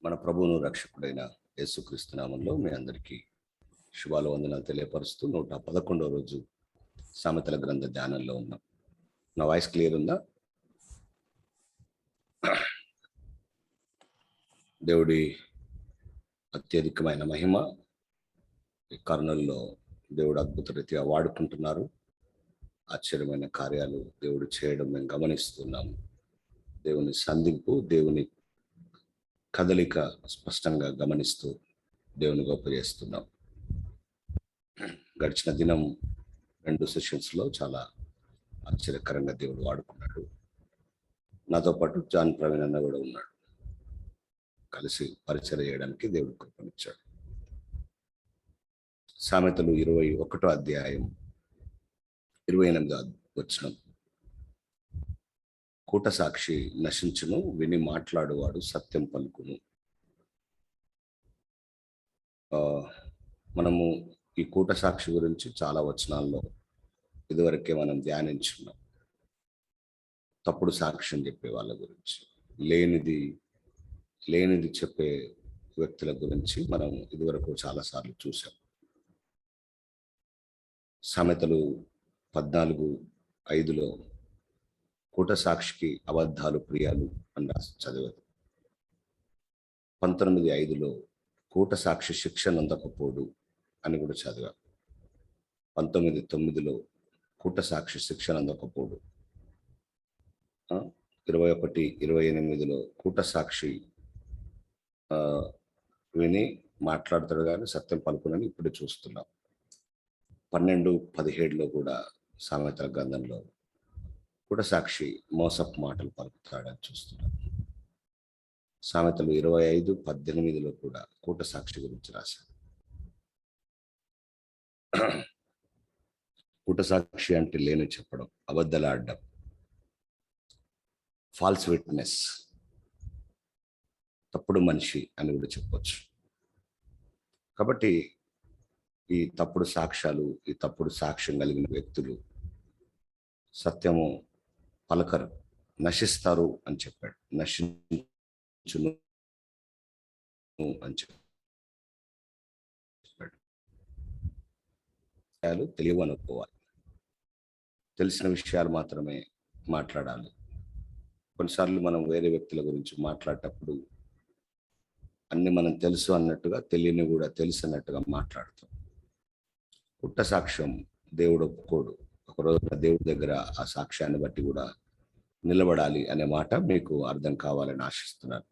మన ప్రభువును రక్షకుడైన యేసుక్రీస్తు నామంలో మీ అందరికీ శుభాలు వందనాలు తెలియపరుస్తూ 111వ రోజు సామెతల గ్రంథ ధ్యానంలో ఉన్నాం. నా వాయిస్ క్లియర్ ఉందా? దేవుడి అత్యధికమైన మహిమ ఈ కర్నూలులో దేవుడు అద్భుత రీతిగా వాడుకుంటున్నారు. ఆశ్చర్యమైన కార్యాలు దేవుడు చేయడం మేము గమనిస్తున్నాము. దేవుని సంధింపు, దేవుని కదలిక స్పష్టంగా గమనిస్తూ దేవుని గొప్ప చేస్తున్నాం. గడిచిన దినం 2 సెషన్స్లో చాలా ఆశ్చర్యకరంగా దేవుడు వాడుకున్నాడు. నాతో పాటు జాన్ ప్రవీణ్ అన్న కూడా ఉన్నాడు. కలిసి పరిచయం చేయడానికి దేవుడు కృపనిచ్చాడు. సామెతలు 21వ అధ్యాయం 28వ వచనం. కూట సాక్షి నశించును, విని మాట్లాడువాడు సత్యం పలుకును. మనము ఈ కూట సాక్షి గురించి చాలా వచనాల్లో ఇదివరకే మనం ధ్యానించున్నాం. తప్పుడు సాక్ష్యం చెప్పే వాళ్ళ గురించి, లేనిది చెప్పే వ్యక్తుల గురించి మనం ఇదివరకు చాలాసార్లు చూసాం. సామెతలు 14:5లో కూట సాక్షికి అబద్ధాలు ప్రియాలు అని రాసి చదివారు. 19:5లో కూట సాక్షి శిక్ష నందకపోడు అని కూడా చదివారు. 19:9లో కూట సాక్షి శిక్ష నందకపోడు. 21:28లో కూట సాక్షి విని మాట్లాడతాడు కానీ సత్యం పలుకునని ఇప్పుడు చూస్తున్నాం. 12:17లో కూడా సామెతల గ్రంథంలో కూట సాక్షి మోసపు మాటలు పలుకుతాడని చూస్తున్నాం. సామెతలు 25:18లో కూడా కూట సాక్షి గురించి రాశారు. కూట సాక్షి అంటే లేని చెప్పడం, అబద్ధాలాడడం, ఫాల్స్ విట్నెస్, తప్పుడు మనిషి అని కూడా చెప్పొచ్చు. కాబట్టి ఈ తప్పుడు సాక్ష్యాలు, ఈ తప్పుడు సాక్ష్యం కలిగిన వ్యక్తులు సత్యము పలకరు, నశిస్తారు అని చెప్పాడు. నశించును అని చెప్పాడు. తెలియవు అనుకోవాలి, తెలిసిన విషయాలు మాత్రమే మాట్లాడాలి. కొన్నిసార్లు మనం వేరే వ్యక్తుల గురించి మాట్లాడేటప్పుడు అన్ని మనం తెలుసు అన్నట్టుగా, తెలియని కూడా తెలుసు అన్నట్టుగా మాట్లాడతాం. పుట్ట సాక్ష్యం దేవుడు ఒప్పుకోడు. ఒకరోజు దేవుడి దగ్గర ఆ సాక్ష్యాన్ని బట్టి కూడా నిలబడాలి అనే మాట మీకు అర్థం కావాలని ఆశిస్తున్నాను.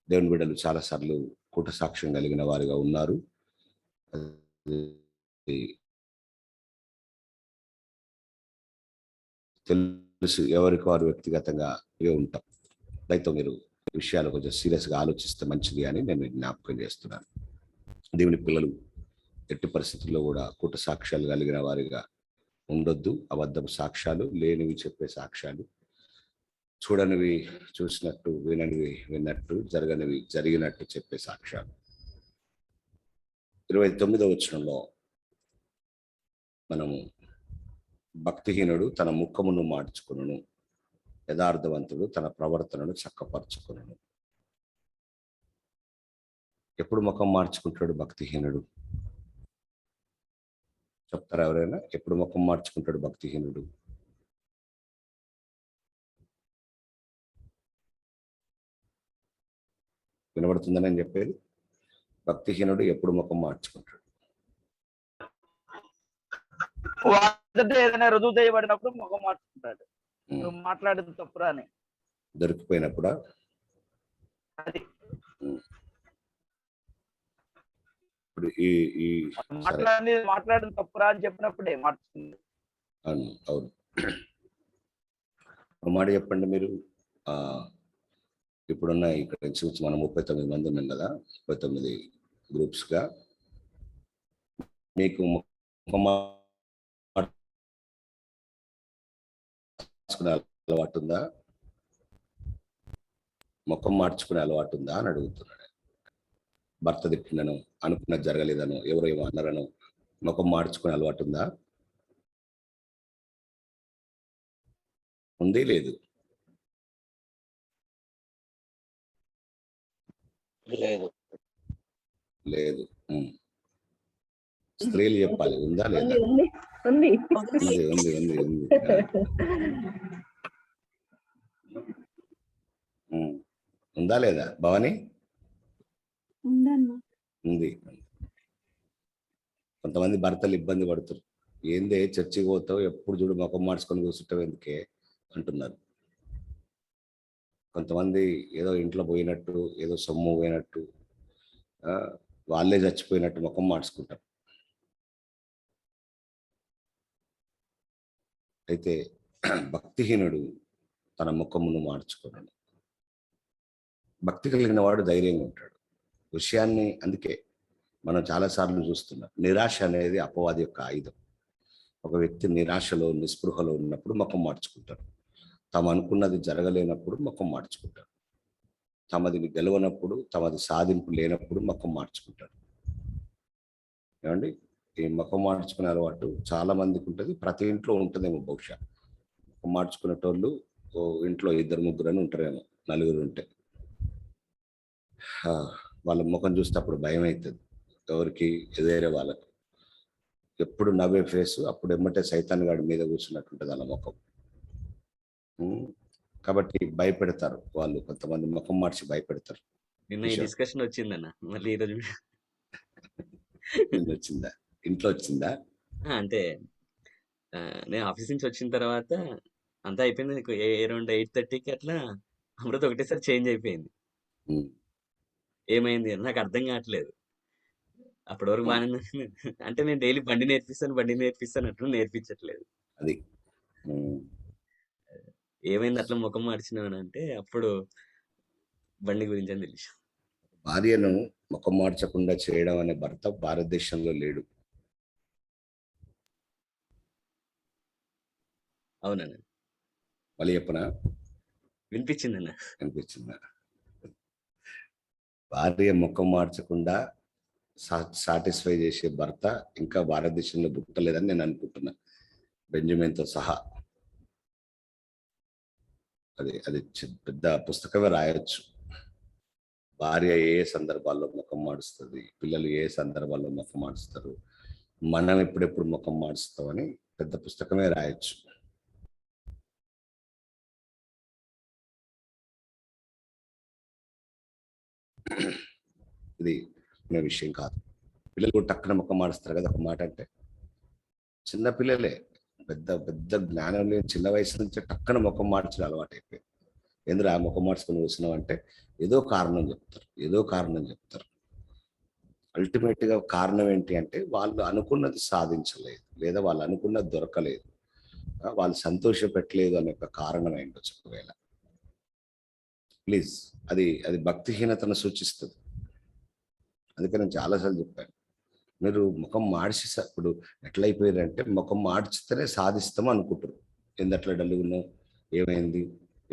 దేవుని బిడ్డలు చాలాసార్లు కూట సాక్ష్యం కలిగిన వారిగా ఉన్నారు. తెలుసు, ఎవరికి వారు వ్యక్తిగతంగా ఉంటాం. అయితే మీరు విషయాలు కొంచెం సీరియస్గా ఆలోచిస్తే మంచిది అని నేను జ్ఞాపకం చేస్తున్నాను. దేవుని పిల్లలు ఎట్టి పరిస్థితుల్లో కూడా కూట సాక్ష్యాలు కలిగిన వారిగా ఉండొద్దు. అబద్ధపు సాక్ష్యాలు, లేనివి చెప్పే సాక్ష్యాలు, చూడనివి చూసినట్టు, విననివి విన్నట్టు, జరగనివి జరిగినట్టు చెప్పే సాక్ష్యాలు. 29వ వచనంలో మనము భక్తిహీనుడు తన ముఖమును మార్చుకొనును, యథార్థవంతుడు తన ప్రవర్తనను చక్కపరచుకొనును. ఎప్పుడు ముఖం మార్చుకుంటాడు భక్తిహీనుడు? చెప్తారా ఎవరైనా? ఎప్పుడు ముఖం మార్చుకుంటాడు భక్తిహీనుడు? వినబడుతుందని నేను చెప్పేది? భక్తిహీనుడు ఎప్పుడు ముఖం మార్చుకుంటాడు? ఏదైనా రుజువు చేయబడినప్పుడు ముఖం మార్చుకుంటాడు. మాట్లాడేది తప్పురా అని దొరికిపోయినప్పుడా? అది ఇప్పుడు ఈ మాట్లాడేది తప్పురా అని చెప్పినప్పుడే మార్చుకుంది. అవును, అవును. ఒక మాట చెప్పండి మీరు. ఇప్పుడున్న ఇక్కడ నుంచి మనం 39 మంది ఉన్నాం కదా, 39 గ్రూప్స్గా. మీకు ముఖం మార్చుకునే అలవాటు ఉందా? ముఖం మార్చుకునే అలవాటు ఉందా అని అడుగుతున్నాడు. భర్త తిట్టినను, అనుకున్నది జరగలేదను, ఎవరో ఏమో అన్నారను ముఖం మార్చుకునే అలవాటు ఉందా? ఉంది, లేదు? లేదు. లేదు. స్త్రీలు చెప్పాలి, ఉందా లేదా? ఉంది ఉంది ఉంది ఉంది ఉంది ఉంది. ఉందా లేదా భవాని? ఉందన్నా. ఉంది. కొంతమంది భర్తలు ఇబ్బంది పడుతారు, ఏందే చర్చికి పోతావు, ఎప్పుడు చూడు ముఖం మార్చుకొని కూర్చుంటావు ఎందుకే అంటున్నారు. కొంతమంది ఏదో ఇంట్లో పోయినట్టు, ఏదో సొమ్ము పోయినట్టు, వాళ్ళే చచ్చిపోయినట్టు ముఖం మార్చుకుంటారు. అయితే భక్తిహీనుడు తన ముఖమును మార్చుకోనడు. భక్తి కలిగిన వాడు ధైర్యంగా ఉంటాడు. విషయాన్ని అందుకే మనం చాలాసార్లు చూస్తున్నాం, నిరాశ అనేది అపవాది యొక్క ఆయుధం. ఒక వ్యక్తి నిరాశలో, నిస్పృహలో ఉన్నప్పుడు ముఖం మార్చుకుంటారు. తాము అనుకున్నది జరగలేనప్పుడు ముఖం మార్చుకుంటారు. తమది గెలవనప్పుడు, తమది సాధింపు లేనప్పుడు ముఖం మార్చుకుంటారు. ఏమండి, ఈ ముఖం మార్చుకునే అలవాటు చాలా మందికి ఉంటుంది. ప్రతి ఇంట్లో ఉంటుందేమో బహుశా. ముఖం మార్చుకునేటోళ్ళు ఇంట్లో 2-3 అని ఉంటారేమో, 4 ఉంటే. వాళ్ళ ముఖం చూస్తే అప్పుడు భయం అవుతుంది. ఎవరికి? వేరే వాళ్ళకు. ఎప్పుడు నవ్వే ఫేసు, అప్పుడు ఎమ్మటే సైతాన్ గాడి మీద కూర్చున్నట్టుంటుంది వాళ్ళ ముఖం. కాబట్టి భయపెడతారు వాళ్ళు, కొంతమంది ముఖం మార్చి భయపెడతారు. నిన్న ఈ డిస్కషన్ వచ్చిందన్న, మళ్ళీ ఈరోజు వచ్చిందా? ఇంట్లో వచ్చిందా? అంటే నేను ఆఫీస్ నుంచి వచ్చిన తర్వాత అంతా అయిపోయింది. అరౌండ్ 8:30కి అట్లా అమృత ఒకటేసారి చేంజ్ అయిపోయింది. ఏమైంది అని నాకు అర్థం కావట్లేదు. అప్పటి వరకు బాగానే అంటే నేను డైలీ బండి నేర్పిస్తాను అట్లా నేర్పించట్లేదు. అది ఏమైంది అట్లా ముఖం మార్చినావు అంటే అప్పుడు బండి గురించి అని తెలుసు. భార్యను ముఖం మార్చకుండా చేయడం అనే భర్త భారతదేశంలో లేడు. అవునన్న. మళ్ళీ చెప్పనా? వినిపించిందన్న. వినిపించిందా? భార్య ముఖం మార్చకుండా సాటిస్ఫై చేసే భర్త ఇంకా భారతదేశంలో పుట్టలేదని నేను అనుకుంటున్నా, బెంజమిన్తో సహా. అది పెద్ద పుస్తకమే రాయొచ్చు. భార్య ఏ సందర్భాల్లో ముఖం మాడుస్తుంది, పిల్లలు ఏ సందర్భాల్లో ముఖం మాడుస్తారు, మనం ఎప్పుడెప్పుడు ముఖం మాడుస్తామని పెద్ద పుస్తకమే రాయొచ్చు. ఇది విషయం కాదు. పిల్లలు కూడా టక్కున ముఖం మాడుస్తారు కదా ఒక మాట అంటే. చిన్న పిల్లలే, పెద్ద జ్ఞానం లేని చిన్న వయసు నుంచే టక్కున ముఖం మార్చడం అలవాటు అయిపోయింది. ఎందుకు ఆ ముఖం మార్చుకొని కూర్చున్నాం అంటే ఏదో కారణం చెప్తారు. అల్టిమేట్ గా కారణం ఏంటి అంటే వాళ్ళు అనుకున్నది సాధించలేదు, లేదా వాళ్ళు అనుకున్నది దొరకలేదు, వాళ్ళు సంతోష పెట్టలేదు అనే ఒక కారణం ఏంటో ఒకవేళ. ప్లీజ్, అది భక్తిహీనతను సూచిస్తుంది. అందుకే నేను చాలాసార్లు చెప్పాను, మీరు ముఖం మార్చి ఇప్పుడు ఎట్లయిపోయారంటే ముఖం మార్చితేనే సాధిస్తాం అనుకుంటారు. ఎందుకట్లా డల్లుగున్నావు, ఏమైంది,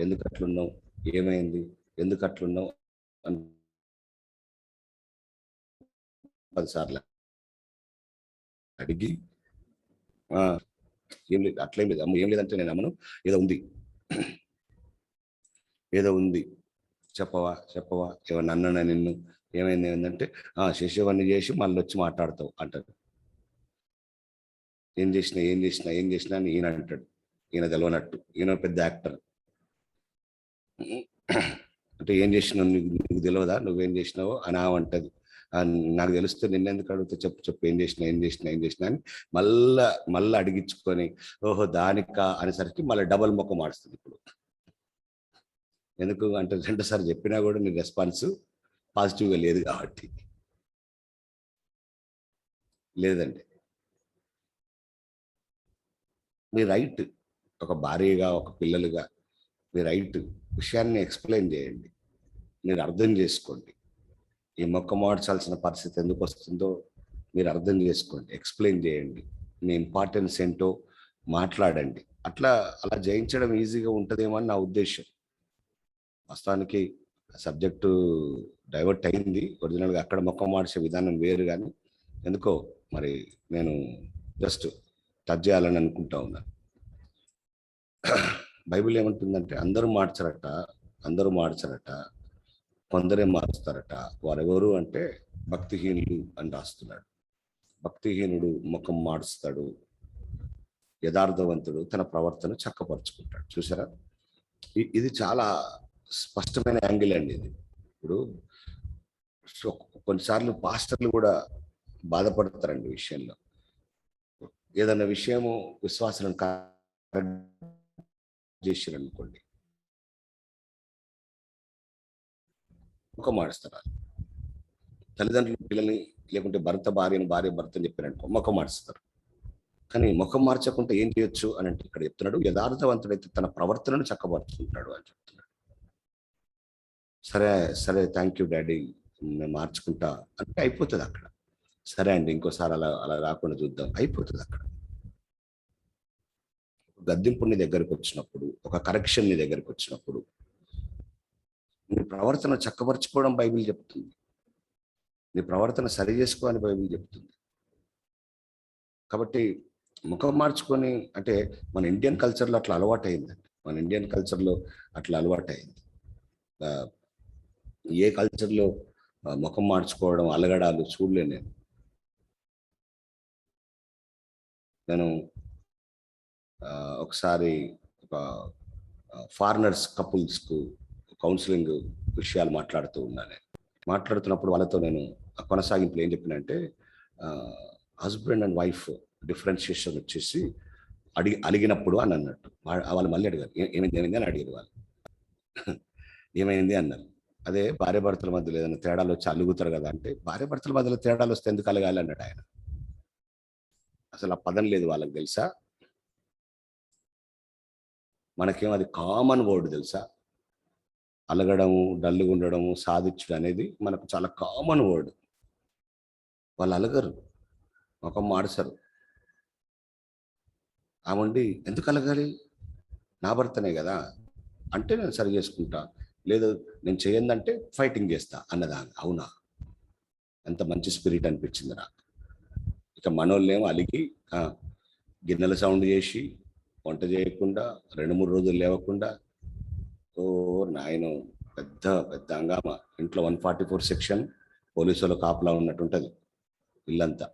ఎందుకు అట్లున్నావు, ఏమైంది, ఎందుకు అట్లున్నావు అని 10 సార్లు అడిగి ఏం లేదు, అట్లేం లేదు అమ్మ, ఏం లేదంటే నేను అమ్మను, ఏదో ఉంది చెప్పవా ఏమన్నా అన్నా నిన్ను, ఏమైంది ఏంటంటే శశివన్నీ చేసి మళ్ళీ వచ్చి మాట్లాడతావు అంటారు. ఏం చేసినా అని ఈయన అంటాడు. ఈయన తెలవనట్టు, ఈయన పెద్ద యాక్టర్. అంటే ఏం చేసినావు నీకు తెలియదా, నువ్వేం చేసినావో అని అంటది. నాకు తెలిస్తే నిన్నెందుకు అడిగితే చెప్పు ఏం చేసినా అని మళ్ళా అడిగించుకొని ఓహో దానికా అనేసరికి మళ్ళీ డబల్ ముఖం మాడుస్తుంది. ఇప్పుడు ఎందుకు అంటే 2 సార్లు చెప్పినా కూడా నీ రెస్పాన్స్ పాజిటివ్గా లేదు కాబట్టి. లేదండి, మీ రైట్, ఒక భార్యగా, ఒక పిల్లలుగా మీ రైట్. విషయాన్ని ఎక్స్ప్లెయిన్ చేయండి, మీరు అర్థం చేసుకోండి. ఈ ముఖం మార్చాల్సిన పరిస్థితి ఎందుకు వస్తుందో మీరు అర్థం చేసుకోండి, ఎక్స్ప్లెయిన్ చేయండి, మీ ఇంపార్టెన్స్ ఏంటో మాట్లాడండి. అలా జయించడం ఈజీగా ఉంటుందేమో అని నా ఉద్దేశం. వాస్తవానికి సబ్జెక్టు డైవర్ట్ అయింది. ఒరిజినల్గా అక్కడ ముఖం మార్చే విధానం వేరు, కానీ ఎందుకో మరి నేను జస్ట్ టచ్ చేయాలని అనుకుంటా ఉన్నాను. బైబిల్ ఏమంటుందంటే అందరూ మార్చరట, కొందరే మారుస్తారట. వారెవరు అంటే భక్తిహీనులు అని రాస్తున్నాడు. భక్తిహీనుడు ముఖం మారుస్తాడు, యథార్థవంతుడు తన ప్రవర్తన చక్కపరుచుకుంటాడు. చూసారా, ఇది చాలా స్పష్టమైన యాంగిల్ అండి ఇది. ఇప్పుడు సో కొన్నిసార్లు పాస్టర్లు కూడా బాధపడతారండి విషయంలో. ఏదైనా విషయము విశ్వాసాలను చేసిరనుకోండి, ముఖం మారుస్తారు. తల్లిదండ్రులు పిల్లల్ని, లేకుంటే భర్త భార్యను, భార్య భర్తని చెప్పారనుకో ముఖం మారుస్తారు. కానీ ముఖం మార్చకుండా ఏం చేయొచ్చు అని అంటే ఇక్కడ చెప్తున్నాడు, యథార్థవంతుడైతే తన ప్రవర్తనను చక్కబరుచుకుంటాడు అని చెప్తున్నాడు. సరే సరే, థ్యాంక్ యూ డాడీ, నేను మార్చుకుంటా అంటే అయిపోతుంది అక్కడ. సరే అండి, ఇంకోసారి అలా అలా రాకుండా చూద్దాం, అయిపోతుంది అక్కడ. గద్దింపు నీ దగ్గరకు వచ్చినప్పుడు, ఒక కరెక్షన్ నీ దగ్గరకు వచ్చినప్పుడు, నీ ప్రవర్తన చక్కబరుచుకోవడం బైబిల్ చెప్తుంది. నీ ప్రవర్తన సరి చేసుకో అని బైబిల్ చెప్తుంది. కాబట్టి ముఖం మార్చుకొని అంటే మన ఇండియన్ కల్చర్లో అట్లా అలవాటైందండి. మన ఇండియన్ కల్చర్లో అట్లా అలవాటైంది. ఏ కల్చర్లో ముఖం మార్చుకోవడం, అలగడాలు చూడలే నేను. ఒకసారి ఒక ఫారినర్స్ కపుల్స్కు కౌన్సిలింగ్ విషయాలు మాట్లాడుతూ ఉన్నాను. మాట్లాడుతున్నప్పుడు వాళ్ళతో నేను కొనసాగింపులు ఏం చెప్పినంటే, హస్బెండ్ అండ్ వైఫ్ డిఫరెన్షియేషన్ వచ్చేసి అడిగినప్పుడు అని అన్నట్టు. వాళ్ళు మళ్ళీ అడిగారు, ఏమైంది అని అడిగారు వాళ్ళు. ఏమైంది అన్నారు. అదే భార్య భర్తల మధ్యలో ఏదైనా తేడాలు వచ్చి అలుగుతారు కదా అంటే, భార్య భర్తల మధ్యలో తేడాలు వస్తే ఎందుకు అలగాలి అన్నాడు ఆయన. అసలు ఆ పదం లేదు వాళ్ళకి, తెలుసా? మనకేం అది కామన్ వర్డ్ తెలుసా? అలగడము, డల్లుగా ఉండడము, సాధించడం అనేది మనకు చాలా కామన్ వర్డ్. వాళ్ళు అలగరు, ముఖం మాడుస్తారు. ఆమండి ఎందుకు అలగాలి, నా భర్తనే కదా అంటే నేను సరి చేసుకుంటా, లేదు నేను చేయందంటే ఫైటింగ్ చేస్తా అన్నదాన్ని. అవునా, ఎంత మంచి స్పిరిట్ అనిపించింది నాకు. ఇక మనోళ్ళేమో అలిగి గిన్నెల సౌండ్ చేసి, వంట చేయకుండా, 2-3 రోజులు లేవకుండా, ఓ నాయన పెద్ద పెద్ద హంగామా. ఇంట్లో 144 సెక్షన్, పోలీసుల కాపలా ఉన్నట్టు ఉంటుంది ఇల్లంతా.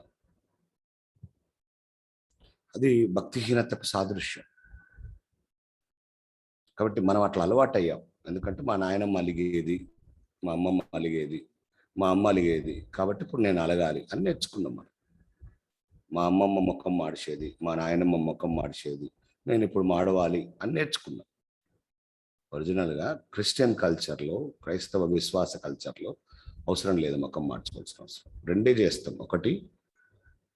అది భక్తిహీనతకు సాదృశ్యం. కాబట్టి మనం అట్లా అలవాటు అయ్యాం. ఎందుకంటే మా నాయనమ్మ అలిగేది, మా అమ్మమ్మ అలిగేది, మా అమ్మ అలిగేది, కాబట్టి ఇప్పుడు నేను అలగాలి అని నేర్చుకున్నాం మనం. మా అమ్మమ్మ ముఖం మాడిచేది, మా నాయనమ్మ ముఖం మాడిచేది, నేను ఇప్పుడు మాడవాలి అని నేర్చుకున్నాం. ఒరిజినల్గా క్రిస్టియన్ కల్చర్లో, క్రైస్తవ విశ్వాస కల్చర్లో అవసరం లేదు ముఖం మార్చుకోవాల్సిన అవసరం. రెండే చేస్తాం. ఒకటి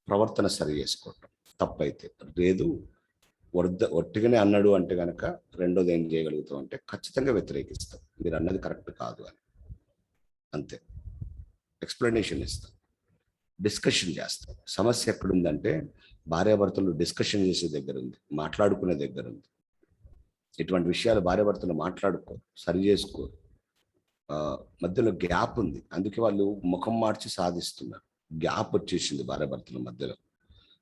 ప్రవర్తన సరి చేసుకోవటం, తప్పైతే లేదు. ఒట్టిగానే అన్నాడు అంటే కనుక రెండోది ఏం చేయగలుగుతాం అంటే ఖచ్చితంగా వ్యతిరేకిస్తాం, మీరు అన్నది కరెక్ట్ కాదు అని. అంతే, ఎక్స్ప్లెనేషన్ ఇస్తాం, డిస్కషన్ చేస్తాం. సమస్య ఎక్కడుందంటే భార్యాభర్తలు డిస్కషన్ చేసే దగ్గర ఉంది, మాట్లాడుకునే దగ్గర ఉంది. ఇటువంటి విషయాలు భార్యాభర్తలు మాట్లాడుకోరు, సరి చేసుకోరు. మధ్యలో గ్యాప్ ఉంది, అందుకే వాళ్ళు ముఖం మార్చి సాధిస్తున్నారు. గ్యాప్ వచ్చేసింది భార్యాభర్తల మధ్యలో.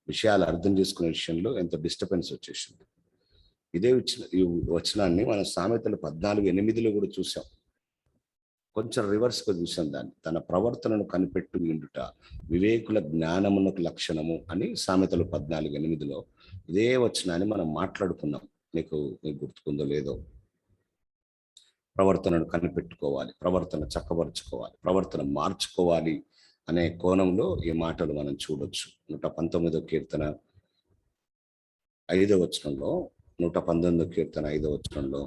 విషయాలు అర్థం చేసుకునే విషయంలో ఎంత డిస్టర్బెన్స్ వచ్చేసింది. ఇదే ఈ వచనాన్ని మనం సామెతలు 14:8 కూడా చూసాం. కొంచెం రివర్స్గా చూసాం దాన్ని. తన ప్రవర్తనను కనిపెట్టు నిండుట వివేకుల జ్ఞానమునకు లక్షణము అని సామెతలు 14:8 ఇదే వచనాన్ని మనం మాట్లాడుకున్నాం. మీకు గుర్తుకుందో లేదో. ప్రవర్తనను కనిపెట్టుకోవాలి, ప్రవర్తన చక్కబరుచుకోవాలి, ప్రవర్తన మార్చుకోవాలి అనే కోణంలో ఈ మాటలు మనం చూడొచ్చు. 119వ కీర్తన 5వ వచనంలో, 119వ కీర్తన 5వ వచనంలో,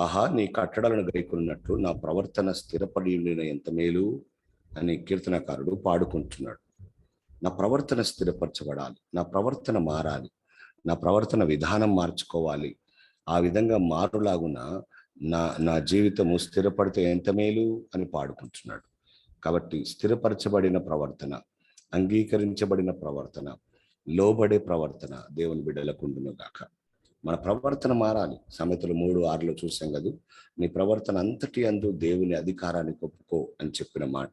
ఆహా నీ కట్టడలను గైకొన్నట్లు నా ప్రవర్తన స్థిరపడి ఉండిన ఎంత మేలు అని కీర్తనకారుడు పాడుకుంటున్నాడు. నా ప్రవర్తన స్థిరపరచబడాలి, నా ప్రవర్తన మారాలి, నా ప్రవర్తన విధానం మార్చుకోవాలి. ఆ విధంగా మారులాగున నా జీవితము స్థిరపడితే ఎంత మేలు అని పాడుకుంటున్నాడు. కాబట్టి స్థిరపరచబడిన ప్రవర్తన, అంగీకరించబడిన ప్రవర్తన, లోబడే ప్రవర్తన దేవుని బిడ్డలకు ఉండును గాక. మన ప్రవర్తన మారాలి. సామెతలు 3:6 చూసాం కదా, నీ ప్రవర్తన అంతటి అందు దేవుని అధికారాన్ని ఒప్పుకో అని చెప్పిన మాట.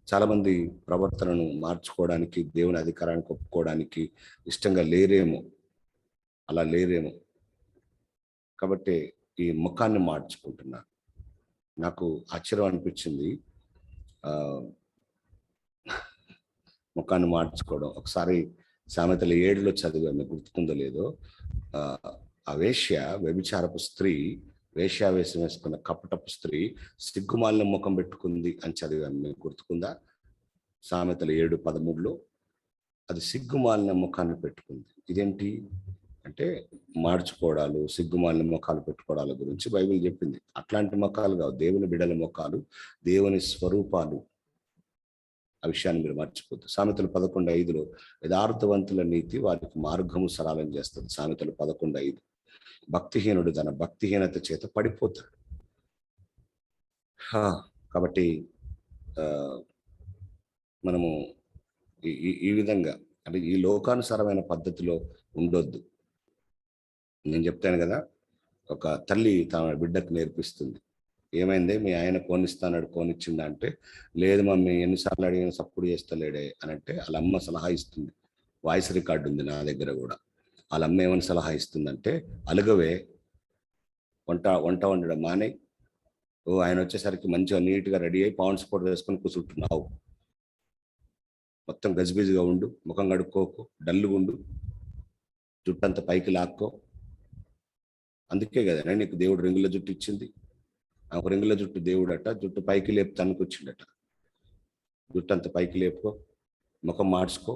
చాలా మంది ప్రవర్తనను మార్చుకోవడానికి, దేవుని అధికారానికి ఒప్పుకోవడానికి ఇష్టంగా లేరేమో, అలా లేరేమో. కాబట్టి ఈ ముఖాన్ని మార్చుకుంటున్నారు. నాకు ఆశ్చర్యం అనిపించింది. ముఖాన్ని మార్చుకోవడం. ఒకసారి సామెతల 7లో చదివాను, గుర్తుకుందో లేదో. ఆ వేశ్య, వ్యభిచారపు స్త్రీ, వేశ్యావేశం వేసుకున్న కపటపు స్త్రీ సిగ్గుమాలిన ముఖం పెట్టుకుంది అని చదివాను. మీకు గుర్తుకుందా? సామెతల 7:13లో అది సిగ్గుమాలిన ముఖాన్ని పెట్టుకుంది. ఇదేంటి అంటే మార్చుకోవడాలు, సిగ్గుమాలిన ముఖాలు పెట్టుకోవడాల గురించి బైబిల్ చెప్పింది. అట్లాంటి ముఖాలు కావు, దేవుని బిడల ముఖాలు, దేవుని స్వరూపాలు. ఆ విషయాన్ని మీరు మర్చిపోద్దు. సామెతలు 11:5లో యథార్థవంతుల నీతి వారికి మార్గము సరళం చేస్తుంది. సామెతలు 11:5. భక్తిహీనుడు తన భక్తిహీనత చేత పడిపోతాడు. కాబట్టి మనము ఈ విధంగా అంటే ఈ లోకానుసారమైన పద్ధతిలో ఉండొద్దు. నేను చెప్తాను కదా, ఒక తల్లి తన బిడ్డకు నేర్పిస్తుంది. ఏమైంది, మీ ఆయన కోనిస్తాడు, కోనిచ్చిందా అంటే, లేదు మమ్మీ, ఎన్నిసార్లు అడిగిన సప్పుడు చేస్తలేడే అని అంటే, వాళ్ళ అమ్మ సలహా ఇస్తుంది. వాయిస్ రికార్డు ఉంది నా దగ్గర కూడా. వాళ్ళ అమ్మ ఏమని సలహా ఇస్తుందంటే, అలుగవే, వంట వండడం మానే, ఆయన వచ్చేసరికి మంచిగా నీట్గా రెడీ అయ్యి పౌండ్స్ పౌడర్ వేసుకొని కూర్చుంటున్నావు, మొత్తం గజిబిజిగా ఉండు, ముఖం కడుక్కోకు, డల్లుగా ఉండు, జుట్టంతా పైకి లాక్కో. అందుకే కదా నీకు దేవుడు రింగుల జుట్టు ఇచ్చింది. ఆ రింగుల జుట్టు దేవుడట, జుట్టు పైకి లేపు తనుకొచ్చిండట. జుట్టు అంత పైకి లేపుకో, ముఖం మార్చుకో,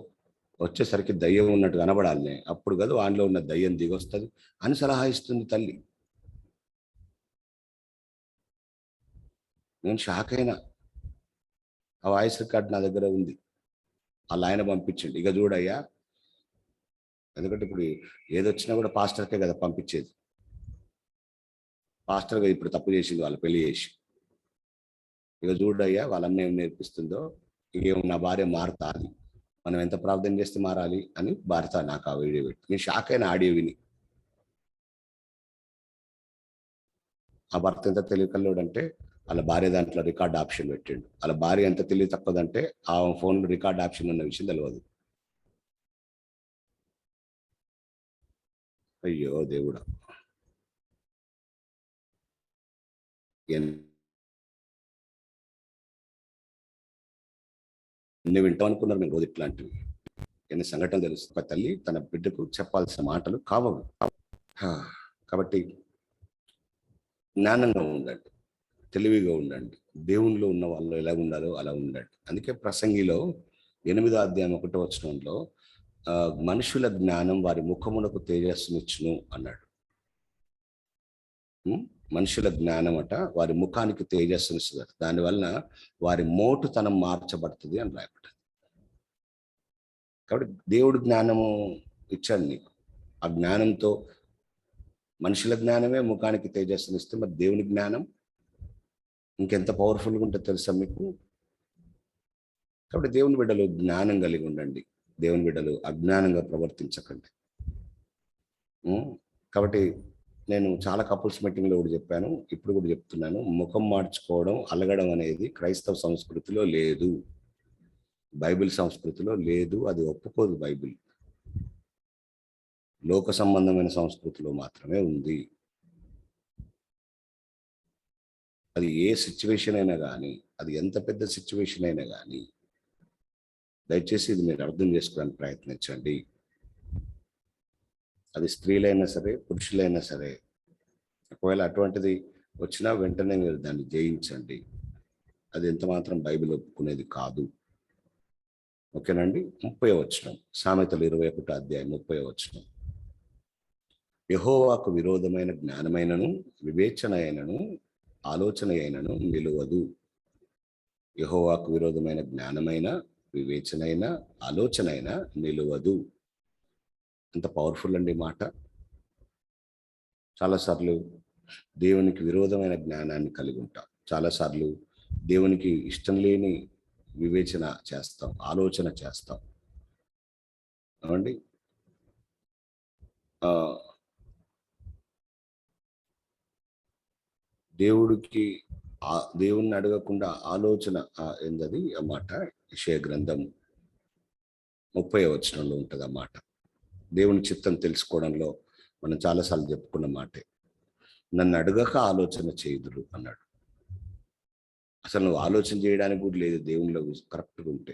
వచ్చేసరికి దయ్యం ఉన్నట్టు కనబడాలనే, అప్పుడు కదా వానిలో ఉన్న దయ్యం దిగొస్తుంది అని సలహా ఇస్తుంది తల్లి. నేను షాక్ అయినా. ఆ వాయిస్ రికార్డ్ నా దగ్గర ఉంది, వాళ్ళ ఆయన పంపించండి. ఇక చూడయ్యా, ఎందుకంటే ఇప్పుడు ఏదొచ్చినా కూడా పాస్టర్కే కదా పంపించేది. పాస్టర్గా ఇప్పుడు తప్పు చేసింది, వాళ్ళు పెళ్లి చేసి. ఇక చూడయ్యా, వాళ్ళ అమ్మ ఏం నేర్పిస్తుందో, ఇక నా భార్య మారుతాది, మనం ఎంత ప్రార్థన చేస్తే మారాలి అని భారత నాకు ఆ వీడియో పెట్టి. నేను షాక్ అయిన ఆడియో విని. ఆ భర్త ఎంత తెలివికల్లోడంటే, వాళ్ళ భార్య దాంట్లో రికార్డ్ ఆప్షన్ పెట్టిండు. వాళ్ళ భార్య ఎంత తెలివి తక్కువదంటే, ఆ ఫోన్లో రికార్డ్ ఆప్షన్ ఉన్న విషయం తెలియదు. అయ్యో దేవుడా, ఎన్ని వింటాం అనుకున్నారు మీరు రోజు ఇట్లాంటివి? ఎన్ని సంఘటనలు తెలుసు. ఒక తల్లి తన బిడ్డకు చెప్పాల్సిన మాటలు కావవు. కాబట్టి జ్ఞానంగా ఉండండి, తెలివిగా ఉండండి, దేవునిలో ఉన్న వాళ్ళు ఎలా ఉండాలో అలా ఉండండి. అందుకే ప్రసంగిలో 8వ అధ్యాయం 1వ వచనంలో మనుషుల జ్ఞానం వారి ముఖమునకు తేజస్సునిచ్చును అన్నాడు. మనుషుల జ్ఞానం అట వారి ముఖానికి తేజస్సునిస్తుంది. దానివల్ల వారి మోటుతనం మార్చబడుతుంది అని రాయబడ్డది. కాబట్టి దేవుడు జ్ఞానము ఇచ్చాడు నీకు. ఆ జ్ఞానంతో, మనుషుల జ్ఞానమే ముఖానికి తేజస్సునిస్తే మరి దేవుని జ్ఞానం ఇంకెంత పవర్ఫుల్గా ఉంటుందో తెలుసా మీకు? కాబట్టి దేవుని బిడ్డలు జ్ఞానం కలిగి ఉండండి, దేవుని బిడ్డలు అజ్ఞానంగా ప్రవర్తించకండి. కాబట్టి నేను చాలా కపుల్స్ మీటింగ్లో కూడా చెప్పాను, ఇప్పుడు కూడా చెప్తున్నాను, ముఖం మార్చుకోవడం, అలగడం అనేది క్రైస్తవ సంస్కృతిలో లేదు, బైబిల్ సంస్కృతిలో లేదు. అది ఒప్పుకోదు బైబిల్. లోక సంబంధమైన సంస్కృతిలో మాత్రమే ఉంది. అది ఏ సిచ్యువేషన్ అయినా కానీ, అది ఎంత పెద్ద సిచ్యువేషన్ అయినా కానీ, దయచేసి ఇది మీరు అర్థం చేసుకోవడానికి ప్రయత్నించండి. అది స్త్రీలైనా సరే, పురుషులైనా సరే. ఒకవేళ అటువంటిది వచ్చినా వెంటనే మీరు దాన్ని జయించండి. అది ఎంత మాత్రం బైబిల్ ఒప్పుకునేది కాదు. ఓకేనండి. 30వ వచనం, సామెతలు 21వ అధ్యాయం 30వ వచనం. యెహోవాకు విరోధమైన జ్ఞానమైనను వివేచన అయినను ఆలోచన అయినను నిలువదు. యెహోవాకు విరోధమైన జ్ఞానమైన వివేచనైన ఆలోచన అయినా నిలువదు. ఎంత పవర్ఫుల్ అండి మాట. చాలాసార్లు దేవునికి విరోధమైన జ్ఞానాన్ని కలిగి ఉంటాం, చాలాసార్లు దేవునికి ఇష్టం లేని వివేచన చేస్తాం, ఆలోచన చేస్తాం. ఏమండి, దేవుణ్ణి అడగకుండా ఆలోచన ఏందది ఆ మాట? యెషయా గ్రంథం 30వ వచనంలో ఉంటుంది ఆ మాట. దేవుని చిత్తం తెలుసుకోవడంలో మనం చాలాసార్లు చెప్పుకున్న మాటే. నన్ను అడగక ఆలోచన చేయుదురు అన్నాడు. అసలు నువ్వు ఆలోచన చేయడానికి కూడా లేదు దేవునిలో కరెక్ట్గా ఉంటే.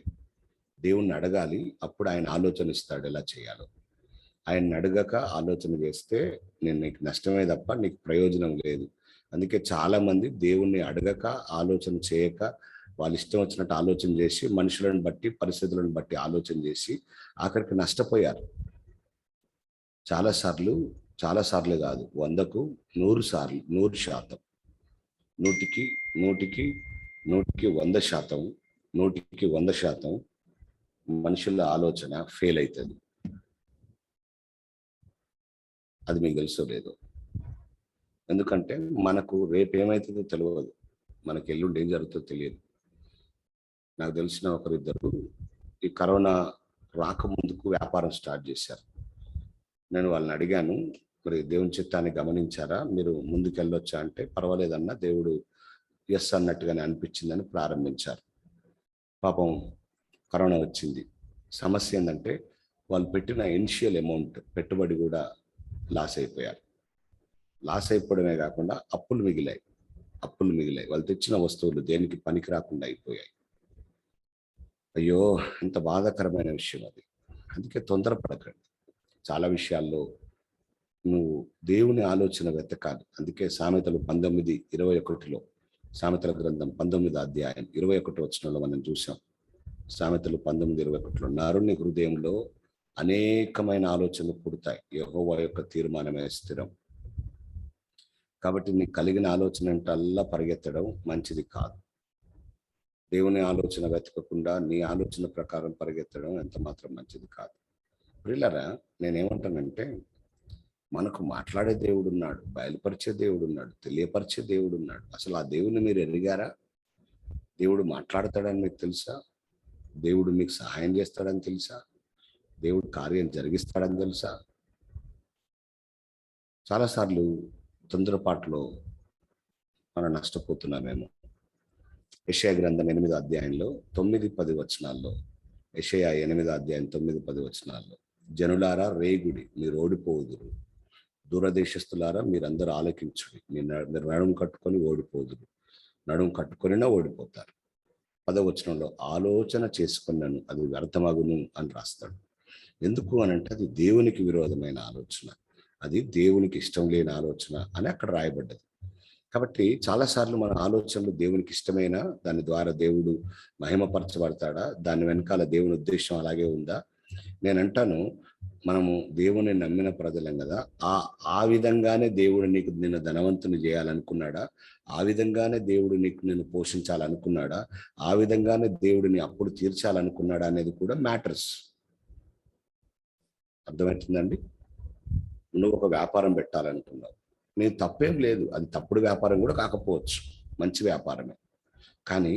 దేవుణ్ణి అడగాలి, అప్పుడు ఆయన ఆలోచన ఇస్తాడు ఎలా చేయాలో. ఆయన్ని అడగక ఆలోచన చేస్తే నీకు నష్టమే తప్ప నీకు ప్రయోజనం లేదు. అందుకే చాలా మంది దేవుణ్ణి అడగక ఆలోచన చేయక వాళ్ళ ఇష్టం వచ్చినట్టు ఆలోచన చేసి మనుషులను బట్టి పరిస్థితులను బట్టి ఆలోచన చేసి ఆఖరికి నష్టపోయారు. చాలా సార్లు కాదు, 100కు 100 సార్లు, 100%, 100కి 100% 100% మనుషుల ఆలోచన ఫెయిల్ అవుతుంది. అది మీకు తెలుసో లేదో. ఎందుకంటే మనకు రేపు ఏమవుతుందో తెలియదు, మనకి ఎల్లుండి ఏం జరుగుతుందో తెలియదు. నాకు తెలిసిన ఒకరిద్దరు ఈ కరోనా రాకముందుకు వ్యాపారం స్టార్ట్ చేశారు. నేను వాళ్ళని అడిగాను, మరి దేవుని చిత్తాన్ని గమనించారా, మీరు ముందుకెళ్ళొచ్చా అంటే, పర్వాలేదన్నా, దేవుడు ఎస్ అన్నట్టుగానే అనిపించిందని ప్రారంభించారు. పాపం కరోనా వచ్చింది. సమస్య ఏంటంటే వాళ్ళు పెట్టిన ఇనిషియల్ అమౌంట్ పెట్టుబడి కూడా లాస్ అయిపోయారు. లాస్ అయిపోవడమే కాకుండా అప్పులు మిగిలాయి. వాళ్ళు తెచ్చిన వస్తువులు దేనికి పనికి రాకుండా అయిపోయాయి. అయ్యో, ఎంత బాధాకరమైన విషయం అది. అందుకే తొందరపడకండి. చాలా విషయాల్లో నువ్వు దేవుని ఆలోచన వెతకాలి. అందుకే సామెతలు 19:21 సామెతల గ్రంథం 19వ అధ్యాయం 21వ వచనంలో మనం చూసాం. సామెతలు 19:21 నరుని హృదయంలో అనేకమైన ఆలోచనలు పుడతాయి, యెహోవా యొక్క తీర్మానమే స్థిరం. కాబట్టి నీకు కలిగిన ఆలోచన అంటల్లా పరిగెత్తడం మంచిది కాదు. దేవుని ఆలోచన వెతకకుండా నీ ఆలోచన ప్రకారం పరిగెత్తడం ఎంత మాత్రం మంచిది కాదు. ప్రియులారా, నేనేమంటానంటే, మనకు మాట్లాడే దేవుడు ఉన్నాడు, బయలుపరిచే దేవుడు ఉన్నాడు, తెలియపరిచే దేవుడు ఉన్నాడు. అసలు ఆ దేవుడిని మీరు ఎరిగారా? దేవుడు మాట్లాడతాడని మీకు తెలుసా? దేవుడు మీకు సహాయం చేస్తాడని తెలుసా? దేవుడు కార్యం జరిగిస్తాడని తెలుసా? చాలాసార్లు తొందరపాటులో మనం నష్టపోతున్నామేమో. యెషయా గ్రంథం 8వ అధ్యాయంలో 9-10 వచనాల్లో, యెషయా 8వ అధ్యాయం 9-10 వచనాల్లో, జనులారా రేగుడి, మీరు ఓడిపోదురు, దూరదేశస్తులారా మీరందరూ ఆలకించుడి, మీరు నడుము కట్టుకొని ఓడిపోదురు, నడుము కట్టుకొనినా ఓడిపోతారు. 10వ వచనంలో ఆలోచన చేసుకున్నాను, అది వ్యర్థమగును అని రాస్తాడు. ఎందుకు అని అంటే అది దేవునికి విరోధమైన ఆలోచన, అది దేవునికి ఇష్టం లేని ఆలోచన అని అక్కడ రాయబడ్డది. కాబట్టి చాలాసార్లు మన ఆలోచనలు దేవునికి ఇష్టమైన దాని ద్వారా దేవుడు మహిమపరచబడతాడా, దాని వెనకాల దేవుని ఉద్దేశం అలాగే ఉందా? నేను అంటాను, మనము దేవుని నమ్మిన ప్రజలం కదా, ఆ విధంగానే దేవుడు నిన్ను ధనవంతుని చేయాలనుకున్నాడా? ఆ విధంగానే దేవుడు నిన్ను పోషించాలనుకున్నాడా? ఆ విధంగానే దేవుడిని అప్పుడు తీర్చాలనుకున్నాడా అనేది కూడా మ్యాటర్స్. అర్థమవుతుందండి? నువ్వు ఒక వ్యాపారం పెట్టాలనుకున్నావు, నేను తప్పేం లేదు, అది తప్పుడు వ్యాపారం కూడా కాకపోవచ్చు, మంచి వ్యాపారమే. కానీ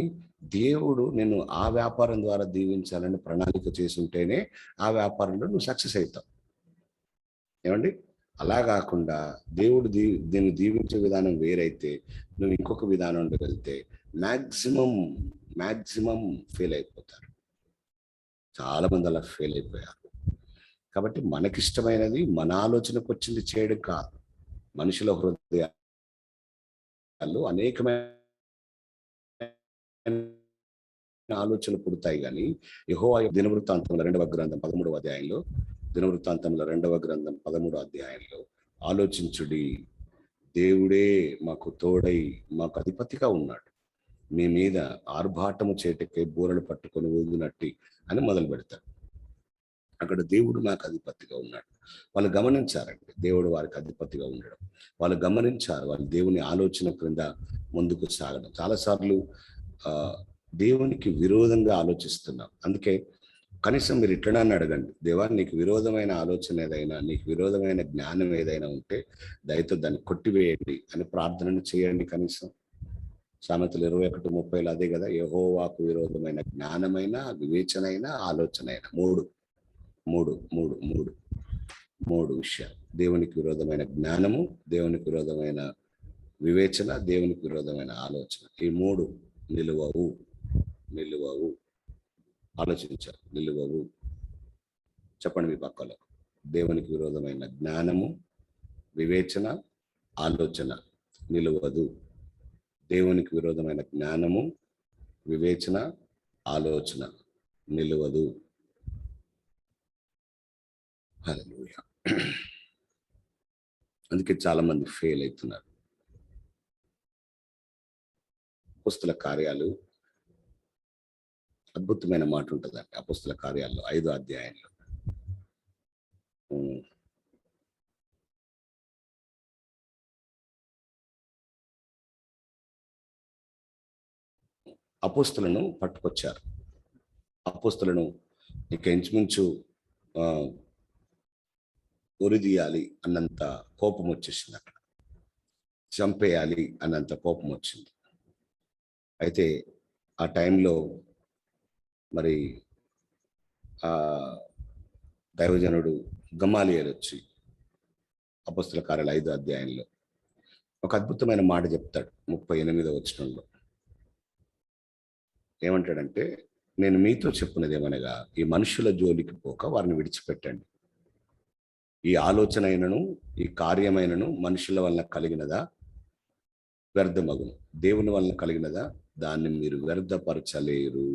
దేవుడు నిన్ను ఆ వ్యాపారం ద్వారా దీవించాలని ప్రణాళిక చేసి ఉంటేనే ఆ వ్యాపారంలో నువ్వు సక్సెస్ అవుతావు. ఏమండి? అలా కాకుండా దేవుడు దీన్ని దీవించే విధానం వేరైతే నువ్వు ఇంకొక విధానంలో వెళ్తే మ్యాక్సిమం ఫెయిల్ అయిపోతారు. చాలా మంది అలా ఫెయిల్ అయిపోయారు. కాబట్టి మనకిష్టమైనది మన ఆలోచనకు వచ్చింది చేయడం కాదు. మనుషుల హృదయాల్లో అనేకమైన ఆలోచనలు పుడతాయి, కానీ యెహోవా దినవృత్తాంతముల 2వ గ్రంథం 13వ అధ్యాయంలో, దినవృత్తాంతముల 2వ గ్రంథం 13వ అధ్యాయంలో, ఆలోచించుడి, దేవుడే మాకు తోడై మాకు అధిపతిగా ఉన్నాడు, మీ మీద ఆర్భాటము చేటకే బూరలు పట్టుకొని ఊగినట్టి అని మొదలు పెడతాడు. అక్కడ దేవుడు నాకు అధిపతిగా ఉన్నాడు. వాళ్ళు గమనించారండి దేవుడు వారికి అధిపతిగా ఉండడం. వాళ్ళు గమనించారు, వాళ్ళు దేవుని ఆలోచన క్రింద ముందుకు సాగడం. చాలాసార్లు దేవునికి విరోధంగా ఆలోచిస్తున్నాం. అందుకే కనీసం మీరు ఇట్లనే అడగండి, దేవా నీకు విరోధమైన ఆలోచన ఏదైనా, నీకు విరోధమైన జ్ఞానం ఏదైనా ఉంటే దయతో దాన్ని కొట్టివేయండి అని ప్రార్థనను చేయండి. కనీసం సామెతలు 21:30 అదే కదా, యెహోవాకు విరోధమైన జ్ఞానమైన, వివేచనైన, ఆలోచనైన. మూడు విషయాలు. దేవునికి విరోధమైన జ్ఞానము, దేవునికి విరోధమైన వివేచన, దేవునికి విరోధమైన ఆలోచన. ఈ మూడు నిలువవు. ఆలోచించారు, నిలువవు. చెప్పండి మీ పక్కలో. దేవునికి విరోధమైన జ్ఞానము, వివేచన, ఆలోచన నిలువదు. దేవునికి విరోధమైన జ్ఞానము, వివేచన, ఆలోచన నిలవదు. హల్లెలూయా. అందుకే చాలా మంది ఫెయిల్ అవుతున్నారు. అపోస్తల కార్యాలు అద్భుతమైన మాట ఉంటుందండి. అపోస్తల కార్యాల్లో 5వ అధ్యాయంలో అపోస్తలను పట్టుకొచ్చారు. అపోస్తలను ఇక ఇంచుమించు ఉరిదీయాలి అన్నంత కోపం వచ్చేసింది, అక్కడ చంపేయాలి అన్నంత కోపం వచ్చింది. అయితే ఆ టైంలో మరి ఆ దైవజనుడు గమాలియేలు వచ్చి అపోస్తల కార్యాలు 5వ అధ్యాయంలో ఒక అద్భుతమైన మాట చెప్తాడు. 38వ వచనంలో ఏమంటాడంటే, నేను మీతో చెప్పినది ఏమనగా, ఈ మనుషుల జోలికి పోక వారిని విడిచిపెట్టండి. ఈ ఆలోచన అయినను ఈ కార్యమైనను మనుషుల వలన కలిగినదా వ్యర్థమగును, దేవుని వలన కలిగినదా దాన్ని మీరు వ్యర్థపరచలేరు.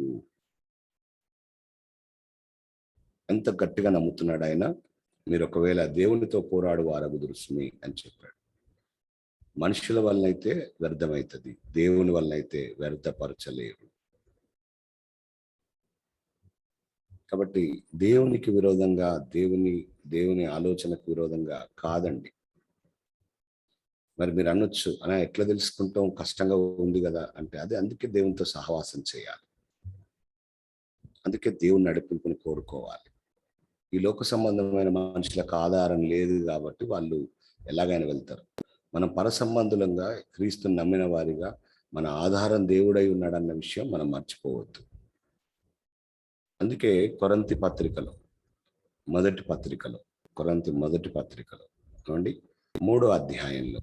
ఎంత గట్టిగా నమ్ముతున్నాడు ఆయన. మీరు ఒకవేళ దేవునితో పోరాడు వారగుదురుసుమి అని చెప్పాడు. మనుషుల వలనైతే వ్యర్థమవుతుంది, దేవుని వలనైతే వ్యర్థపరచలేరు. కాబట్టి దేవునికి విరోధంగా, దేవుని ఆలోచనకు విరోధంగా కాదండి. మరి మీరు అనొచ్చు, అలా ఎట్లా తెలుసుకుంటాం, కష్టంగా ఉంది కదా అంటే, అదే అందుకే దేవునితో సహవాసం చేయాలి. అందుకే దేవుని నడిపింపుని కోరుకోవాలి. ఈ లోక సంబంధమైన మనుషులకు ఆధారం లేదు కాబట్టి వాళ్ళు ఎలాగైనా వెళ్తారు. మనం పరసంబంధులంగా క్రీస్తుని నమ్మిన వారిగా మన ఆధారం దేవుడై ఉన్నాడన్న విషయం మనం మర్చిపోవద్దు. అందుకే కొరింథీ మొదటి పత్రికలో చూడండి 3వ అధ్యాయంలో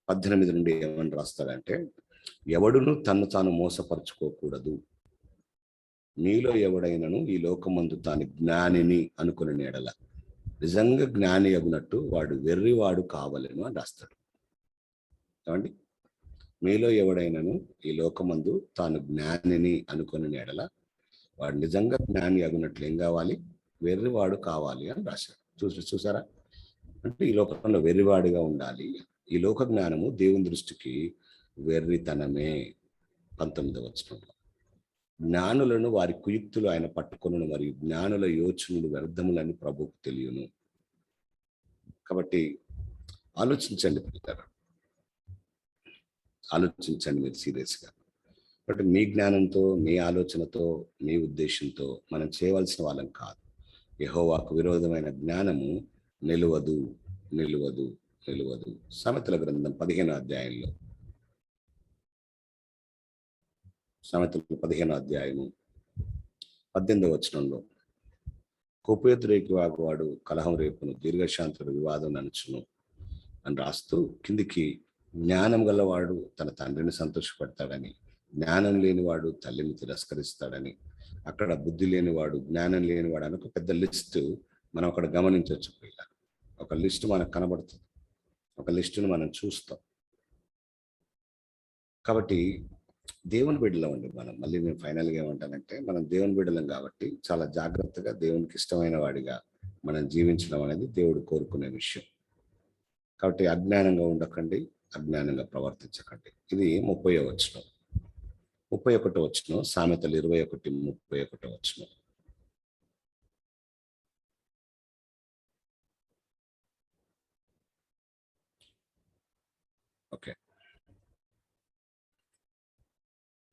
18 నుండి ఏమని రాస్తాడంటే, ఎవడును తన్ను తాను మోసపరుచుకోకూడదు. మీలో ఎవడైనను ఈ లోకమందు తాను జ్ఞానిని అనుకుని ఎడల నిజంగా జ్ఞాని అగునట్టు వాడు వెర్రివాడు కావలేను అని రాస్తాడు. చూడండి, మీలో ఎవడైనను ఈ లోకమందు తాను జ్ఞానిని అనుకుని ఎడల వాడు నిజంగా జ్ఞాని అగునట్లు ఏం కావాలి, వెర్రివాడు కావాలి అని రాశాడు. చూసారా, అంటే ఈ లోకంలో వెర్రివాడిగా ఉండాలి. ఈ లోక జ్ఞానము దేవుని దృష్టికి వెర్రితనమే. 19వ వచనంలో, జ్ఞానులను వారి కుయుక్తులు ఆయన పట్టుకొనును, మరియు జ్ఞానుల యోచనలు వ్యర్థములని ప్రభువుకు తెలియను. కాబట్టి ఆలోచించండి పిల్లలు, ఆలోచించండి మీరు సీరియస్గా. కాబట్టి మీ జ్ఞానంతో, మీ ఆలోచనతో, మీ ఉద్దేశంతో మనం చేయవలసిన వాళ్ళం కాదు. యెహోవాకు విరోధమైన జ్ఞానము నిలువదు. సామెతల గ్రంథం 15వ అధ్యాయంలో, సామెతలు 15వ అధ్యాయము 18వ వచనంలో, కోపేతురేకి వాడు కలహం రేపును, దీర్ఘశాంతుడు వివాదం నడుచును అని రాస్తూ కిందికి, జ్ఞానం గలవాడు తన తండ్రిని సంతోషపెడతాడని, జ్ఞానం లేనివాడు తల్లిని తిరస్కరిస్తాడని, అక్కడ బుద్ధి లేనివాడు, జ్ఞానం లేనివాడు అని ఒక పెద్ద లిస్ట్ మనం అక్కడ గమనించవచ్చు. ఒక లిస్ట్ మనకు కనబడుతుంది, ఒక లిస్టును మనం చూస్తాం. కాబట్టి దేవుని బిడ్డలం అండి మనం. మళ్ళీ నేను ఫైనల్గా ఏమంటానంటే, మనం దేవుని బిడ్డలం కాబట్టి చాలా జాగ్రత్తగా దేవునికి ఇష్టమైన వాడిగా మనం జీవించడం అనేది దేవుడు కోరుకునే విషయం. కాబట్టి అజ్ఞానంగా ఉండకండి, అజ్ఞానంగా ప్రవర్తించకండి. ఇది 30వ వచనం. 31వ వచనం, సామెతలు 21:31 వచనం. ఓకే,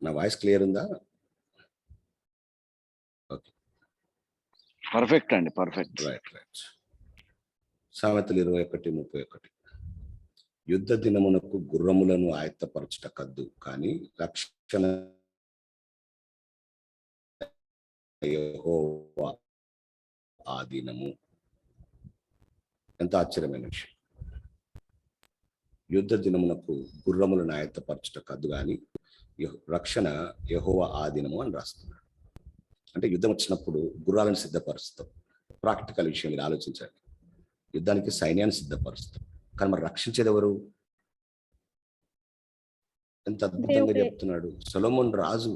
నా వాయిస్ క్లియర్ ఉందా? ఓకే, పర్ఫెక్ట్ అండి, పర్ఫెక్ట్. రైట్. సామెతలు 21:31, యుద్ధ దినమునకు గుర్రములను ఆయత్తపరచుట కద్దు, కానీ రక్షణ యెహోవా ఆధీనము. ఎంత ఆశ్చర్యమైన విషయం. యుద్ధ దినమునకు గుర్రములను ఆయత్తపరచుట కద్దు, కానీ రక్షణ యెహోవా ఆధీనము అని రాస్తున్నాడు. అంటే యుద్ధం వచ్చినప్పుడు గుర్రాలను సిద్ధపరుస్తాం. ప్రాక్టికల్ విషయం మీరు ఆలోచించండి. యుద్ధానికి సైన్యాన్ని సిద్ధపరుస్తాం, కానీ మరి రక్షించేది ఎవరు? ఎంత అద్భుతంగా దేవుడే. చెప్తున్నాడు. సొలొమోన్ రాజు,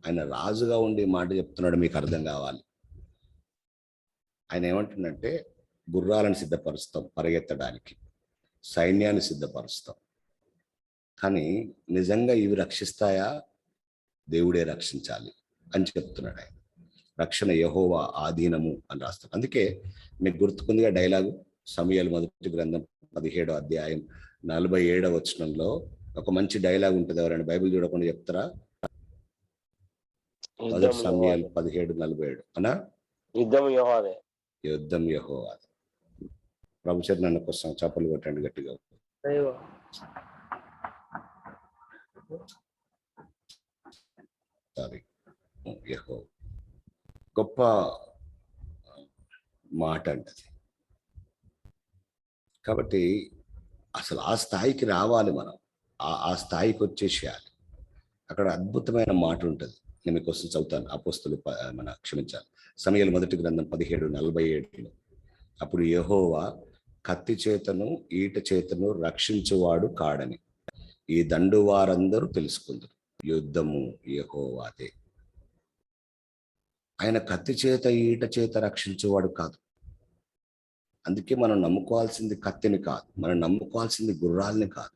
ఆయన రాజుగా ఉండి ఈ మాట చెప్తున్నాడు. మీకు అర్థం కావాలి. ఆయన ఏమంటుండంటే గుర్రాలను సిద్ధపరుస్తాం పరిగెత్తడానికి, సైన్యాన్ని సిద్ధపరుస్తాం, కానీ నిజంగా ఇవి రక్షిస్తాయా? దేవుడే రక్షించాలి అని చెప్తున్నాడు ఆయన. రక్షణ యెహోవా ఆధీనము అని రాస్తాడు. అందుకే మీకు గుర్తుకుందిగా డైలాగు, సమూయేలు మొదటి గ్రంథం 17వ అధ్యాయం 47వ వచనంలో ఒక మంచి డైలాగ్ ఉంటుంది. ఎవరైనా బైబిల్ చూడకుండా చెప్తారా? మొదటి సమూయేలు 17:47 అనా? యుద్ధం యెహోవాదే. యుద్ధం యెహోవాదే. ప్రభు చరణాల కోసం చప్పలు కొట్టండి గట్టిగా. అయ్యో. సారీ, యెహోవా గొప్ప మాట అంటది. కాబట్టి అసలు ఆ స్థాయికి రావాలి మనం, ఆ స్థాయికి వచ్చేసేయాలి. అక్కడ అద్భుతమైన మాట ఉంటుంది. నేను మీకోసం చదువుతాను. అపోస్తలు క్షమించాలి, సమూయేలు మొదటి గ్రంథం 17:47లో, అప్పుడు యెహోవా కత్తి చేతను ఈట చేతను రక్షించువాడు కాడని ఈ దండు వారందరూ తెలుసుకుందరు, యుద్ధము యెహోవాదే. ఆయన కత్తి చేత ఈట చేత రక్షించేవాడు కాదు. అందుకే మనం నమ్ముకోవాల్సింది కత్తిని కాదు, మనం నమ్ముకోవాల్సింది గుర్రాలని కాదు.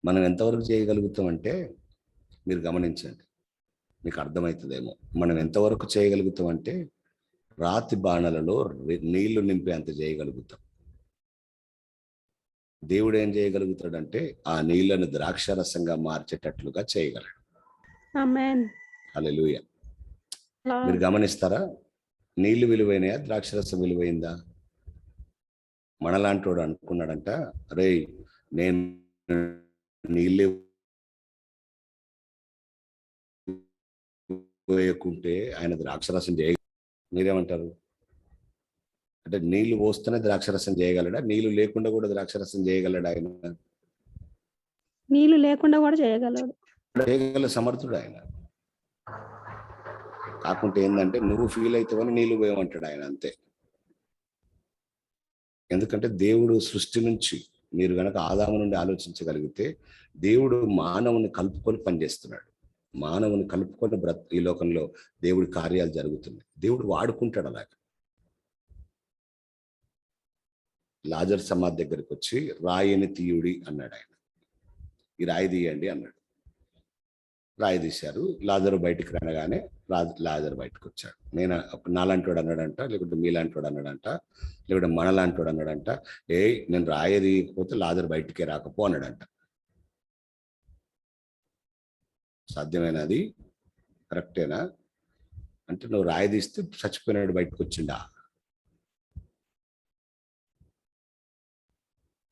మనం ఎంతవరకు చేయగలుగుతాం అంటే, మీరు గమనించండి, మీకు అర్థమవుతుందేమో. మనం ఎంతవరకు చేయగలుగుతాం అంటే, రాతి బాణలలో నీళ్లు నింపే అంత చేయగలుగుతాం. దేవుడు ఏం చేయగలుగుతాడంటే ఆ నీళ్లను ద్రాక్షరసంగా మార్చేటట్లుగా చేయగలడు. ఆమేన్. హల్లెలూయా. లార్డ్. మీరు గమనిస్తారా? నీళ్లు విలువైనయా, ద్రాక్షరసం విలువైందా? మనలాంటి వాడు అనుకున్నాడంట, అరే నేను నీళ్ళు వేయకుంటే ఆయన ద్రాక్షరసం చేయ, మీరేమంటారు? అంటే నీళ్లు పోస్తేనే ద్రాక్షరసం చేయగలడా? నీళ్లు లేకుండా కూడా ద్రాక్షరసం చేయగలడా? ఆయన నీళ్లు లేకుండా కూడా చేయగలడు. చేయగల సమర్థుడు ఆయన. కాకుంటే ఏంటంటే నువ్వు ఫీల్ అవుతావని నీళ్లు పోయమంటాడు ఆయన, అంతే. ఎందుకంటే దేవుడు సృష్టి నుంచి, మీరు కనుక ఆదాము నుండి ఆలోచించగలిగితే, దేవుడు మానవుని కలుపుకొని పనిచేస్తున్నాడు. మానవుని కలుపుకొని ఈ లోకంలో దేవుడి కార్యాలు జరుగుతున్నాయి. దేవుడు వాడుకుంటాడు అలాగే. లాజర్ సమాధి దగ్గరికి వచ్చి రాయిని తీయుడి అన్నాడు ఆయన. ఈ రాయి తీయండి అన్నాడు. రాయి తీశారు. లాజరు బయటికి రానగానే లాజరు బయటకు వచ్చాడు. నేను నాలాంటి వాడు అన్నాడంట, లేకుంటే మీలాంటి వాడు అన్నాడంట, లేకుంటే మనలాంటి వాడు అన్నాడంట, నేను రాయి తీయకపోతే లాజరు బయటికే రాకపో అన్నాడంట. సాధ్యమేనది? కరెక్టేనా? అంటే నువ్వు రాయి తీస్తే చచ్చిపోయినాడు బయటకు వచ్చిండా?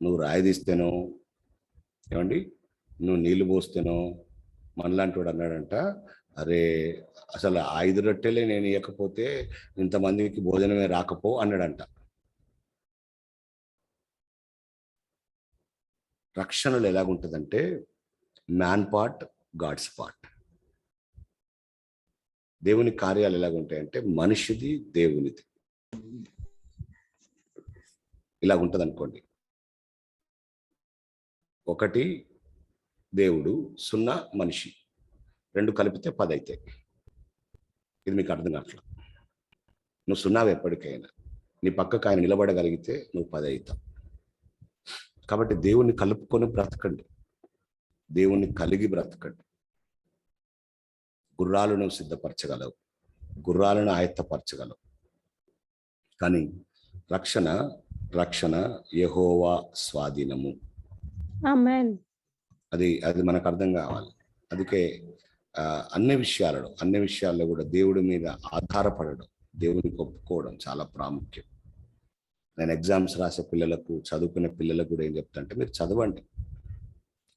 నువ్వు రాయి తీస్తేనో, ఏమండి, నువ్వు నీళ్లు పోస్తేనో, మనలాంటి వాడు అన్నాడంట, అరే అసలు 5 రొట్టెలే నేను ఇవ్వకపోతే ఇంతమందికి భోజనమే రాకపో అన్నాడంట. రక్షణలు ఎలాగుంటుందంటే, మ్యాన్ పార్ట్, గాడ్స్ పార్ట్. దేవుని కార్యాలు ఎలాగుంటాయంటే, మనిషిది దేవునిది. ఇలాగుంటుంది అనుకోండి. 1 దేవుడు, 0 మనిషి, 2 కలిపితే 10 అవుతాయి. ఇది మీకు అర్థం కావట్లా. నువ్వు 0 ఎప్పటికైనా, నీ పక్కకు ఆయన నిలబడగలిగితే నువ్వు 10 అవుతావు. కాబట్టి దేవుణ్ణి కలుపుకొని బ్రతకండి, దేవుణ్ణి కలిగి బ్రతకండి. గుర్రాలను సిద్ధపరచగలవు, గుర్రాలను ఆయత్తపరచగలవు, కానీ రక్షణ యెహోవా స్వాధీనము. ఆమేన్. అది మనకు అర్థం కావాలి. అందుకే అన్ని విషయాల్లో కూడా దేవుడి మీద ఆధారపడడం, దేవునికి ఒప్పుకోవడం చాలా ప్రాముఖ్యం. నేను ఎగ్జామ్స్ రాసే పిల్లలకు, చదువుకునే పిల్లలకు కూడా ఏం చెప్తానంటే, మీరు చదవండి,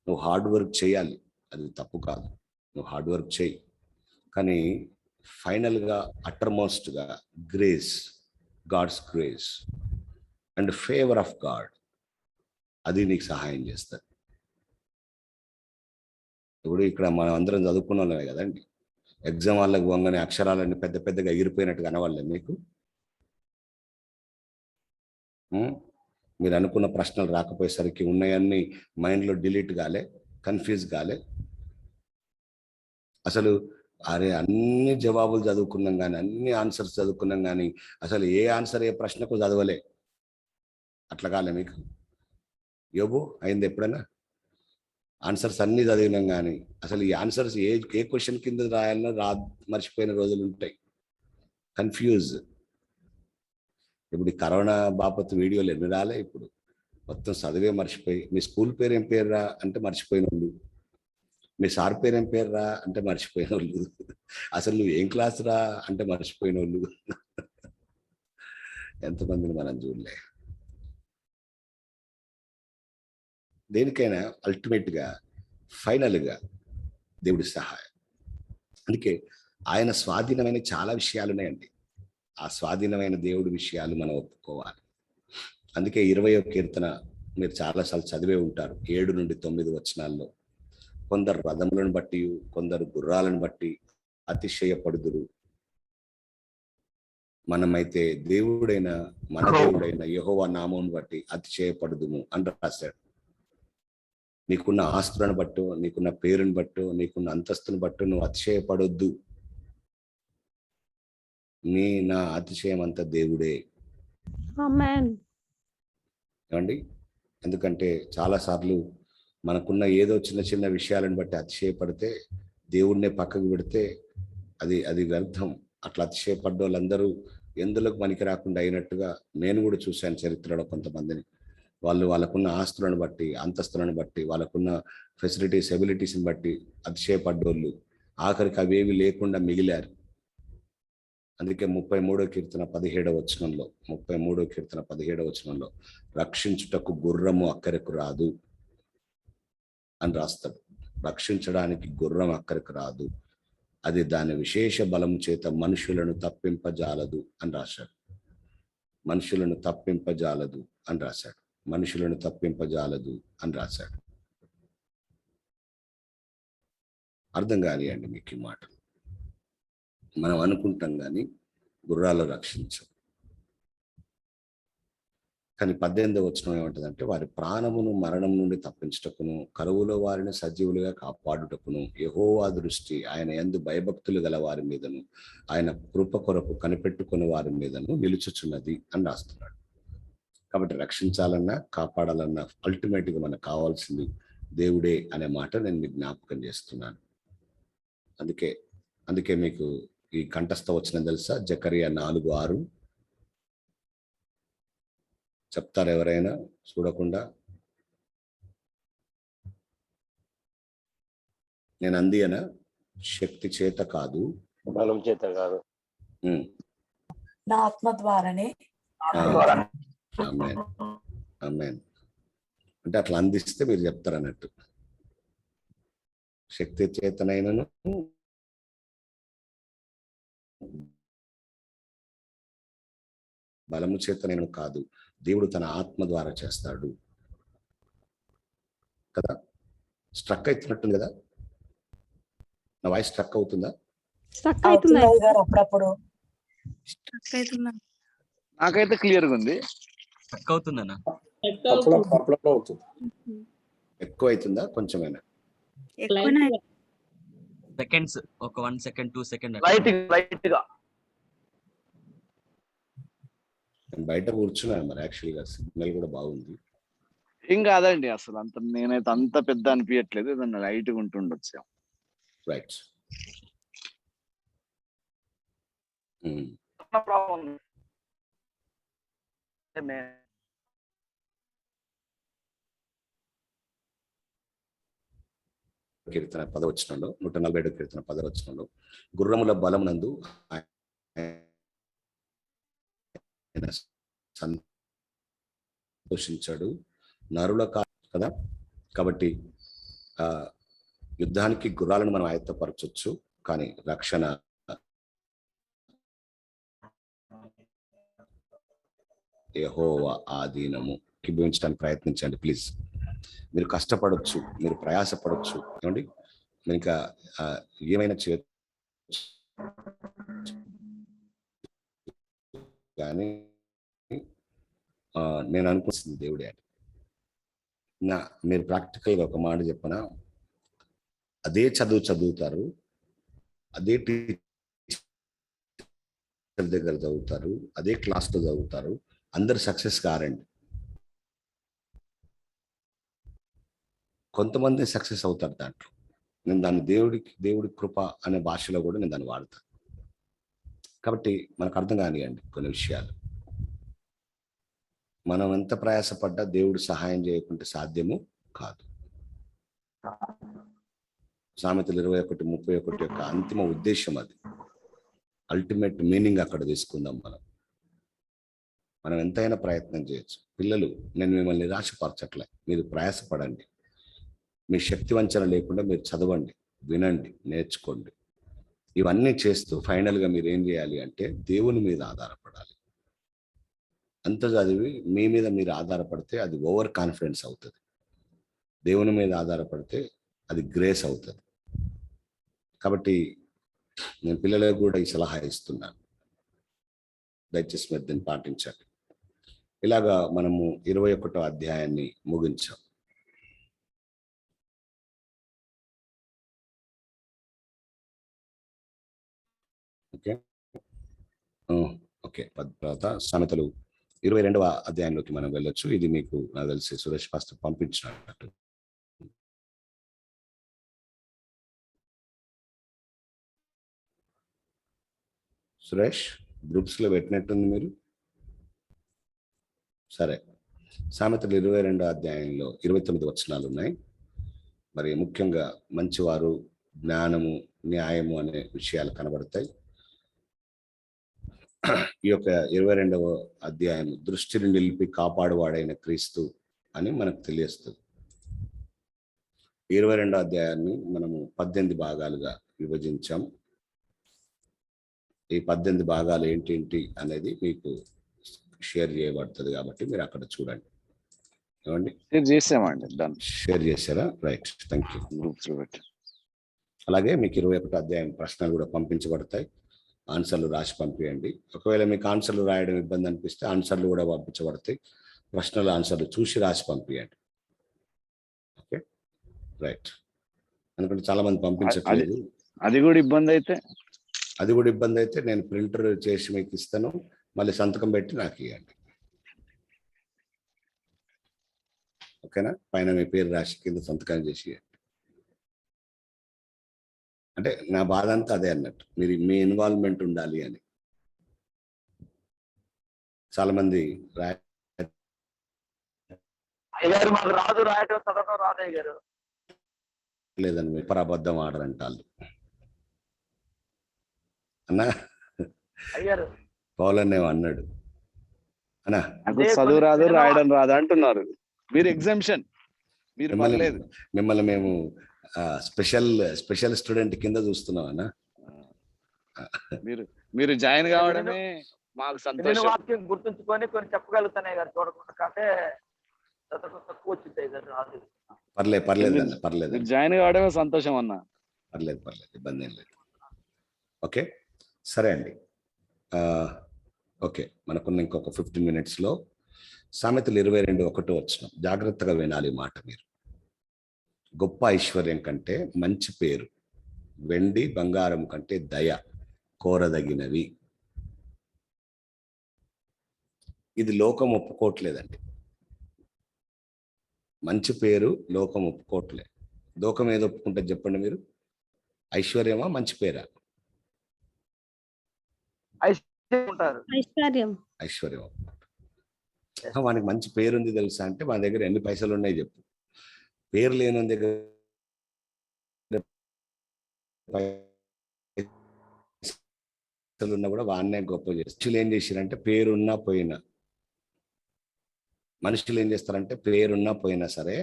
నువ్వు హార్డ్ వర్క్ చేయాలి, అది తప్పు కాదు, నువ్వు హార్డ్ వర్క్ చేయి, కానీ ఫైనల్గా అటర్మోస్ట్గా grace, God's grace and favour of God, అది నీకు సహాయం చేస్తుంది. ఇప్పుడు ఇక్కడ మనం అందరం చదువుకున్న వాళ్ళమే కదండి. ఎగ్జామ్ వాళ్ళకి వంగనే అక్షరాలన్నీ పెద్ద పెద్దగా ఎగిరిపోయినట్టుగా అనవాళ్ళే మీకు. మీరు అనుకున్న ప్రశ్నలు రాకపోయేసరికి ఉన్నాయన్నీ మైండ్లో డిలీట్ కాలే. కన్ఫ్యూజ్ కాలే? అసలు అరే అన్ని జవాబులు చదువుకున్నాం కానీ, అన్ని ఆన్సర్స్ చదువుకున్నాం కానీ అసలు ఏ ఆన్సర్ ఏ ప్రశ్నకు చదవలే. అట్లా కాలే మీకు? యోబు అయింది ఎప్పుడైనా? ఆన్సర్స్ అన్ని చదివినాం కానీ అసలు ఈ ఆన్సర్స్ ఏ క్వశ్చన్ కింద రాయాలన్నా మర్చిపోయిన రోజులు ఉంటాయి. కన్ఫ్యూజ్. ఇప్పుడు ఈ కరోనా బాపత్ వీడియోలు ఎన్ని రాలే ఇప్పుడు? మొత్తం చదివే మర్చిపోయి, మీ స్కూల్ పేరు ఏం పేరు రా అంటే మర్చిపోయిన వాళ్ళు, మీ సార్ పేరు ఏం పేరు రా అంటే మర్చిపోయిన వాళ్ళు, అసలు నువ్వు ఏం క్లాస్ రా అంటే మర్చిపోయిన వాళ్ళు ఎంతమందిని మనం చూడలే. దేనికైనా అల్టిమేట్గా ఫైనల్గా దేవుడి సహాయం. అందుకే ఆయన స్వాధీనమైన చాలా విషయాలు ఉన్నాయండి. ఆ స్వాధీనమైన దేవుడి విషయాలు మనం ఒప్పుకోవాలి. అందుకే 20వ కీర్తన మీరు చాలాసార్లు చదివే ఉంటారు. 7 నుండి 9 వచనాల్లో కొందరు రథములను బట్టి, కొందరు గుర్రాలను బట్టి అతిశయపడుదురు, మనమైతే మన దేవుడైన యెహోవా నామమును బట్టి అతిశయపడుదుము అని రాశాడు. నీకున్న ఆస్తులను బట్టు, నీకున్న పేరుని బట్టు, నీకున్న అంతస్తుని బట్టు నువ్వు అతిశయపడొద్దు. నా అతిశయం అంతా దేవుడే. ఆమేన్. ఏమండి? ఎందుకంటే చాలాసార్లు మనకున్న ఏదో చిన్న చిన్న విషయాలను బట్టి అతిశయపడితే, దేవుడినే పక్కకు పెడితే అది వ్యర్థం. అట్లా అతిశయపడ్డ వాళ్ళందరూ ఎందులోకి పనికి రాకుండా అయినట్టుగా నేను కూడా చూశాను చరిత్రలో కొంతమందిని. వాళ్ళకున్న ఆస్తులను బట్టి, అంతస్తులను బట్టి, వాళ్ళకున్న ఫెసిలిటీస్, ఎబిలిటీస్ని బట్టి అతిశయపడ్డోళ్ళు ఆఖరికి అవేవి లేకుండా మిగిలారు. అందుకే 33వ కీర్తన 17వ వచనంలో 33వ కీర్తన 17వ వచనంలో రక్షించుటకు గుర్రము అక్కరకు రాదు అని రాస్తాడు. రక్షించడానికి గుర్రం అక్కరకు రాదు, అది దాని విశేష బలము చేత మనుషులను తప్పింపజాలదు అని రాశాడు. మనుషులను తప్పింపజాలదు అని రాశాడు. మనుషులను తప్పింపజాలదు అని రాశాడు. అర్థం కానియండి మీకు ఈ మాటలు. మనం అనుకుంటాం కానీ గుర్రాలు రక్షించం. కానీ 18వ వచనం ఏమంటుందంటే, వారి ప్రాణమును మరణం నుండి తప్పించుటకును, కరువులో వారిని సజీవులుగా కాపాడుటకును యెహోవా దృష్టి ఆయన యందు భయభక్తులు గల వారి మీదను, ఆయన కృప కొరకు కనిపెట్టుకుని వారి మీదను నిలుచుచున్నది అని రాస్తున్నాడు. కాబట్టి రక్షించాలన్నా, కాపాడాలన్నా అల్టిమేట్గా మనకు కావాల్సింది దేవుడే అనే మాట నేను మీకు జ్ఞాపకం చేస్తున్నాను. అందుకే మీకు ఈ కంఠస్థ వచనం తెలుసా? జకరియా 4:6 చెప్తారు ఎవరైనా చూడకుండా? నేను అందియనా? శక్తి చేత కాదు, బలం చేత కాదు, నా ఆత్మ ద్వారానే. ఆమేన్, ఆమేన్. అంటే అట్లా అందిస్తే మీరు చెప్తారు అన్నట్టు. శక్తి చేతనైనను బలము చేతనైనను కాదు, దేవుడు తన ఆత్మ ద్వారా చేస్తాడు కదా. స్ట్రక్ అవుతున్నట్టుంది కదా? నా వాయిస్ స్ట్రక్ అవుతుందా? స్ట్రక్ అవుతుంది గారు అప్పుడప్పుడు. నాకైతే క్లియర్గా ఉంది. స్ట్రక్ అవుతుందన్నా? ఎక్కువ అవుతుందా? కొంచెమైనా? సెకండ్స్, ఒక 1 సెకండ్ 2 సెకండ్ లైట్ గా. నేను బయట కూర్చున్నాను మరి, యాక్చువల్గా సిగ్నల్ కూడా బాగుంది. ఏం కాదండి, అసలు నేనైతే అంత పెద్ద అనిపించట్లేదు, ఏదన్నా లైట్ గా ఉంటుండొచ్చు. రైట్. కీర్తన 10వ వచనంలో, 147వ కీర్తన 10వ వచనంలో, గుర్రముల బలమునందు ఆయన సంతోషించాడు, నరుల కదా. కాబట్టి యుద్ధానికి గుర్రాలను మనం ఆయత్తపరచొచ్చు, కానీ రక్షణ యెహోవా ఆధీనము. కిబించడానికి ప్రయత్నించండి ప్లీజ్. మీరు కష్టపడవచ్చు, మీరు ప్రయాసపడవచ్చు, ఏమండి, మీరు ఇంకా ఏమైనా చేయొచ్చు, కానీ నేను అనుకుంటుంది దేవుడే అని. మీరు ప్రాక్టికల్గా ఒక మాట చెప్పనా? అదే చదువుతారు, అదే టీచర్ దగ్గర చదువుతారు, అదే క్లాస్లో చదువుతారు, అందరు సక్సెస్ కారండి. కొంతమంది సక్సెస్ అవుతారు దాంట్లో. నేను దాన్ని దేవుడి కృప అనే భాషలో కూడా నేను దాన్ని వాడతాను. కాబట్టి మనకు అర్థం కానివ్వండి కొన్ని విషయాలు. మనం ఎంత ప్రయాసపడ్డా దేవుడు సహాయం చేయకుంటే సాధ్యము కాదు. సామెతలు 21:31 యొక్క అంతిమ ఉద్దేశం అది. అల్టిమేట్ మీనింగ్ అక్కడ తీసుకుందాం. మనం ఎంతైనా ప్రయత్నం చేయొచ్చు. పిల్లలు, నేను మిమ్మల్ని నిరాశపరచట్లే, మీరు ప్రయాసపడండి. మీ శక్తి వంచన లేకుండా మీరు చదవండి, వినండి, నేర్చుకోండి. ఇవన్నీ చేస్తూ ఫైనల్గా మీరు ఏం చేయాలి అంటే దేవుని మీద ఆధారపడాలి. అంత చదివి మీ మీద మీరు ఆధారపడితే అది ఓవర్ కాన్ఫిడెన్స్ అవుతుంది. దేవుని మీద ఆధారపడితే అది గ్రేస్ అవుతుంది. కాబట్టి నేను పిల్లలకు కూడా ఈ సలహా ఇస్తున్నాను, దయచేసి మీరు దీన్ని పాటించండి. ఇలాగా మనము 21వ అధ్యాయాన్ని ముగించాం. ఓకే. తర్వాత సామెతలు 22వ అధ్యాయంలోకి మనం వెళ్ళొచ్చు. ఇది మీకు నాకు తెలిసి సురేష్ పాస్టర్ పంపించినట్టు. సురేష్ గ్రూప్స్లో పెట్టినట్టుంది మీరు. సరే, సామెతలు 22వ అధ్యాయంలో 29 వచనాలు ఉన్నాయి. మరి ముఖ్యంగా మంచివారు, జ్ఞానము, న్యాయము అనే విషయాలు కనబడతాయి. ఈ యొక్క 22వ అధ్యాయం దృష్టిని నిలిపి కాపాడువాడైన క్రీస్తు అని మనకు తెలియస్తుంది. 22వ అధ్యాయాన్ని మనము 18 భాగాలుగా విభజించాం. ఈ 18 భాగాలు ఏంటి అనేది మీకు షేర్ చేయబడుతుంది కాబట్టి మీరు అక్కడ చూడండి. ఏమండి, షేర్ చేసామండి, దాన్ని షేర్ చేశారా? Right, thank you. గ్రూప్స్ లో పెట్టి. అలాగే మీకు 21వ అధ్యాయం ప్రశ్నలు కూడా పంపించబడతాయి. ఆన్సర్లు రాసి పంపించండి. ఒకవేళ మీకు ఆన్సర్లు రాయడం ఇబ్బంది అనిపిస్తే ఆన్సర్లు కూడా పంపించబడతాయి. ప్రశ్నలు ఆన్సర్లు చూసి రాసి పంపించండి. Okay, right. ఎందుకంటే చాలా మంది పంపించట్లేదు. అది కూడా ఇబ్బంది అయితే నేను ప్రింటర్ చేసి మీకు ఇస్తాను, మళ్ళీ సంతకం పెట్టి నాకు ఇవ్వండి. ఓకేనా? పైన మీ పేరు రాసి కింద సంతకం చేసి ఇవ్వండి. అంటే నా బాధ అంతా అదే అన్నట్టు, మీరు మీ ఇన్వాల్వ్మెంట్ ఉండాలి అని. చాలా మంది లేదని మీ పరాబద్ధం ఆడరంటారు అన్నా. పౌలనే అన్నాడు అన్నా, చదువు రాదు రాయడం రాదు అంటున్నారు. మీరు ఎగ్జామ్షన్, మీరు పర్లేదు. మిమ్మల్ని మేము స్పెషల్ స్టూడెంట్ కింద చూస్తున్నాం అన్నా. మీరు జాయిన్ కావడమే మాకు సంతోషం. వాక్యం గుర్తుంచుకొని కొన్ని చెప్పగలుగుతానే గారు, చూడకుండా కంటే తక్కువ వచ్చింటాయి కదా. పర్లేదు అన్న, పర్లేదు. మీరు జాయిన్ కావడమే సంతోషం అన్న. పర్లేదు, ఇబ్బంది ఏం లేదు. ఓకే, సరే అండి. ఓకే, మనకున్న ఇంకొక 15 minutesలో సామెతలు 22:1 వచనం జాగ్రత్తగా వినాలి మాట మీరు. గొప్ప ఐశ్వర్యం కంటే మంచి పేరు, వెండి బంగారం కంటే దయ కోరదగినవి. ఇది లోకం ఒప్పుకోవట్లేదండి. మంచి పేరు లోకం ఒప్పుకోవట్లేదు. లోకం ఏదో ఒప్పుకుంటే చెప్పండి మీరు? ఐశ్వర్యమా మంచి పేరా? ఐశ్వర్యం. వానికి మంచి పేరుంది తెలుసా అంటే మన దగ్గర ఎన్ని పైసలు ఉన్నాయి చెప్పు. పేరు లేని దగ్గర పైసలు ఉన్నా కూడా వాన్నే గొప్ప చేస్తారు. ఏం చేశారంటే పేరున్నా పోయినా, మనుషులు ఏం చేస్తారంటే పేరున్నా పోయినా సరే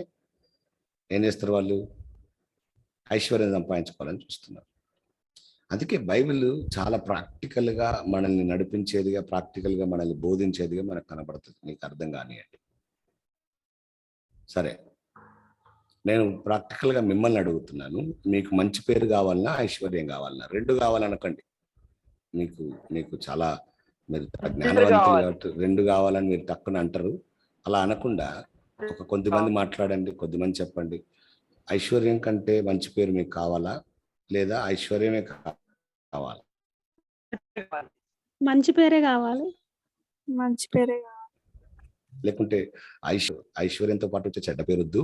ఏం చేస్తారు? వాళ్ళు ఐశ్వర్యం సంపాదించుకోవాలని చూస్తున్నారు. అందుకే బైబిల్ చాలా ప్రాక్టికల్గా మనల్ని నడిపించేదిగా, ప్రాక్టికల్గా మనల్ని బోధించేదిగా మనకు కనబడుతుంది. మీకు అర్థం కానివ్వండి. సరే, నేను ప్రాక్టికల్గా మిమ్మల్ని అడుగుతున్నాను, మీకు మంచి పేరు కావాలన్నా ఐశ్వర్యం కావాలన్నా? రెండు కావాలనకండి. మీకు చాలా మీరు జ్ఞానవంతులు కాబట్టి రెండు కావాలని మీరు టక్కున అంటారు. అలా అనకుండా కొద్దిమంది మాట్లాడండి, కొద్దిమంది చెప్పండి. ఐశ్వర్యం కంటే మంచి పేరు మీకు కావాలా, లేదా ఐశ్వర్యమే కావాలా? మంచి పేరే కావాలి. మంచి పేరే లేకుంటే ఐశ్వర్యంతో పాటు వచ్చే చెడ్డ పేరు వద్దు,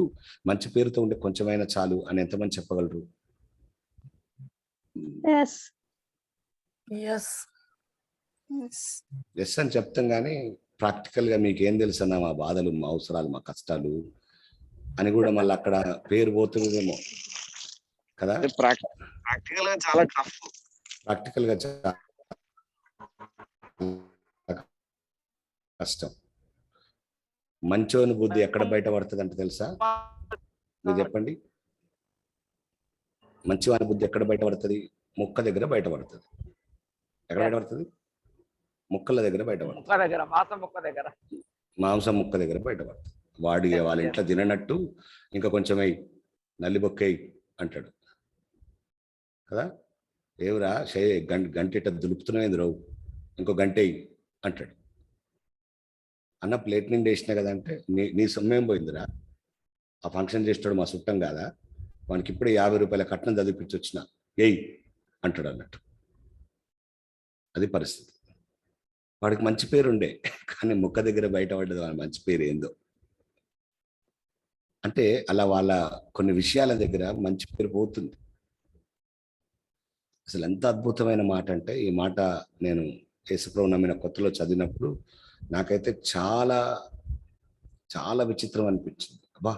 మంచి పేరుతో ఉండే కొంచెమైనా చాలు అని ఎంతమంది చెప్పగలరు? ఎస్. ఎస్. ఎస్ అని చెప్తాం, కానీ ప్రాక్టికల్ గా మీకు ఏం తెలుసు అన్న మా బాధలు, మా అవసరాలు, మా కష్టాలు అని కూడా మళ్ళీ అక్కడ పేరు పోతుందేమో కదా. ప్రాక్టికల్ గా చాలా టఫ్. ప్రాక్టికల్ గా కష్టం. మంచోని బుద్ధి ఎక్కడ బయటపడుతుంది అంటే తెలుసా? మీరు చెప్పండి. మంచివాని బుద్ధి ఎక్కడ బయటపడుతుంది? ముక్క దగ్గర బయటపడుతుంది. ఎక్కడ బయటపడుతుంది? ముక్కల దగ్గర బయటపడుతుంది. ముక్క దగ్గర, మాంసం ముక్క దగ్గర, మాంసం ముక్క దగ్గర బయటపడుతుంది. వాడి వాళ్ళ ఇంట్లో తిననట్టు ఇంకా కొంచెం నల్లి బొక్కేయి అంటాడు కదా. ఏవురా గంట ఇట్ట దులుపుతున్నాయింది రావు, ఇంకో గంట అంటాడు. అన్న ప్లేట్ నిండి వేసినా కదా అంటే నీ సొమ్మేం పోయిందిరా, ఆ ఫంక్షన్ చేస్తాడు మా చుట్టం కాదా, వానికి ఇప్పుడే 50 రూపాయల కట్నం చదివిపించి వచ్చిన ఏయ్ అంటాడు అన్నట్టు. అది పరిస్థితి. వాడికి మంచి పేరు ఉండే, కానీ ముక్క దగ్గర బయటపడ్డది వాడి మంచి పేరు ఏందో. అంటే అలా వాళ్ళ కొన్ని విషయాల దగ్గర మంచి పేరు పోతుంది. అసలు ఎంత అద్భుతమైన మాట అంటే, ఈ మాట నేను యేసుప్రభు నమ్మిన కొత్తలో చదివినప్పుడు నాకైతే చాలా చాలా విచిత్రం అనిపించింది. అబ్బా,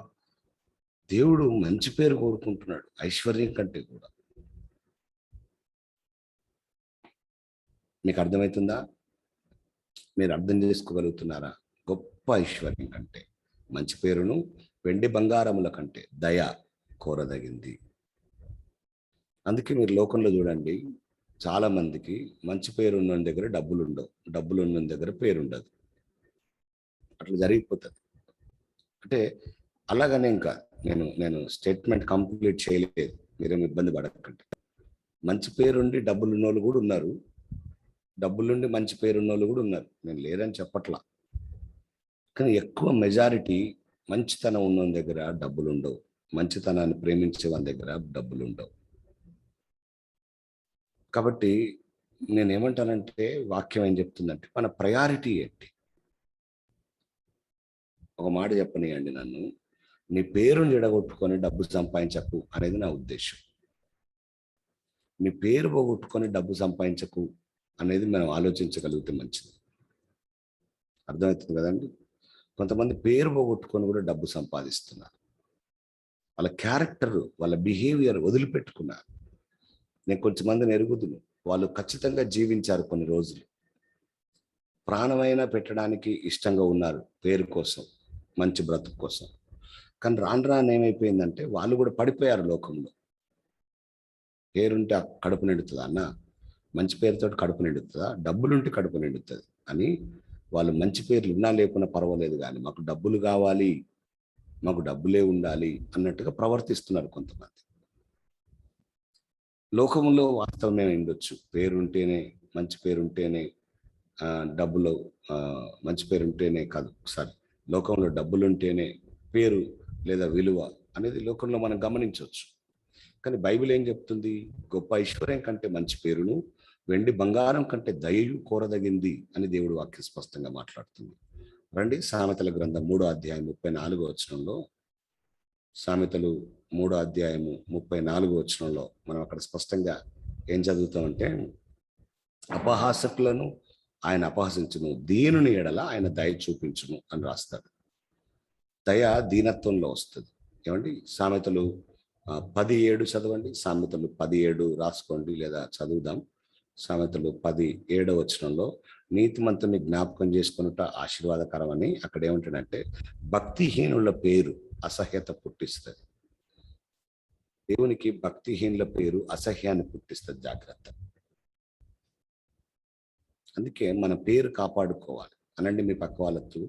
దేవుడు మంచి పేరు కోరుకుంటున్నాడు ఐశ్వర్యం కంటే కూడా. మీకు అర్థమవుతుందా? మీరు అర్థం చేసుకోగలుగుతున్నారా? గొప్ప ఐశ్వర్యం కంటే, మంచి పేరును వెండి బంగారముల కంటే దయ కోరదగింది. అందుకే మీరు లోకంలో చూడండి, చాలా మందికి మంచి పేరు ఉన్న దగ్గర డబ్బులు ఉండవు, డబ్బులు ఉన్న దగ్గర పేరు ఉండదు. అట్లా జరిగిపోతుంది. అంటే అలాగనే ఇంకా నేను స్టేట్మెంట్ కంప్లీట్ చేయలేదు, మీరేం ఇబ్బంది పడకండి. మంచి పేరుండి డబ్బులు ఉన్నోళ్ళు కూడా ఉన్నారు, డబ్బులుండి మంచి పేరున్న వాళ్ళు కూడా ఉన్నారు, నేను లేరని చెప్పట్లా. కానీ ఎక్కువ మెజారిటీ మంచితనం ఉన్న దగ్గర డబ్బులు ఉండవు, మంచితనాన్ని ప్రేమించే వాళ్ళ దగ్గర డబ్బులు ఉండవు. కాబట్టి నేనేమంటానంటే, వాక్యం ఏం చెప్తుందంటే మన ప్రయారిటీ ఏంటి? ఒక మాట చెప్పనియండి నన్ను, నీ పేరుని చెడగొట్టుకొని డబ్బు సంపాదించకు అనేది నా ఉద్దేశం. నీ పేరు పోగొట్టుకొని డబ్బు సంపాదించకు అనేది మనం ఆలోచించగలిగితే మంచిది. అర్థమవుతుంది కదండి. కొంతమంది పేరు పోగొట్టుకొని కూడా డబ్బు సంపాదిస్తున్నారు, వాళ్ళ క్యారెక్టర్, వాళ్ళ బిహేవియర్ వదిలిపెట్టుకున్నారు. నేను కొంతమందిని ఎరుగుదును, వాళ్ళు ఖచ్చితంగా జీవించారు కొన్ని రోజులు, ప్రాణమైనా పెట్టడానికి ఇష్టంగా ఉన్నారు పేరు కోసం, మంచి బ్రతుకు కోసం. కానీ రాను రాను ఏమైపోయిందంటే వాళ్ళు కూడా పడిపోయారు లోకంలో. పేరుంటే కడుపు నిండుతుందా అన్న? మంచి పేరుతో కడుపు నిండుతుందా? డబ్బులుంటే కడుపు నిండుతుంది అని వాళ్ళు మంచి పేర్లు ఉన్నా లేకున్నా పర్వాలేదు, కానీ మాకు డబ్బులు కావాలి, మాకు డబ్బులే ఉండాలి అన్నట్టుగా ప్రవర్తిస్తున్నారు కొంతమంది. లోకంలో వాస్తవమే ఉండొచ్చు, పేరుంటేనే, మంచి పేరుంటేనే డబ్బులు, మంచి పేరుంటేనే కాదు, సారీ, లోకంలో డబ్బులుంటేనే పేరు లేదా విలువ అనేది లోకంలో మనం గమనించవచ్చు. కానీ బైబిల్ ఏం చెప్తుంది? గొప్ప ఐశ్వర్యం కంటే మంచి పేరును వెండి బంగారం కంటే దయయు కోరదగింది అని దేవుడు వాక్యం స్పష్టంగా మాట్లాడుతుంది. రండి, సామెతల గ్రంథం 3వ అధ్యాయం 34వ వచనంలో, సామెతలు 3వ అధ్యాయము 34వ వచనంలో మనం అక్కడ స్పష్టంగా ఏం చదువుతామంటే, అపహాసకులను ఆయన అపహసించును, దీనుని ఎడల ఆయన దయ చూపించును అని రాస్తాడు. దయ దీనత్వంలో వస్తుంది. ఏమండి, సామెతలు 17 చదవండి. సామెతలు 17 రాసుకోండి లేదా చదువుదాం. సామెతలు 17వ వచనంలో, నీతిమంతుని జ్ఞాపకం చేసుకున్నట ఆశీర్వాదకరం అని అక్కడ ఏమంటాడంటే, భక్తిహీనుల పేరు అసహ్యత పుట్టిస్తుంది. దేవునికి భక్తిహీనుల పేరు అసహ్యాన్ని పుట్టిస్తుంది, జాగ్రత్త. అందుకే మన పేరు కాపాడుకోవాలి. అనండి మీ పక్క వాళ్ళతో,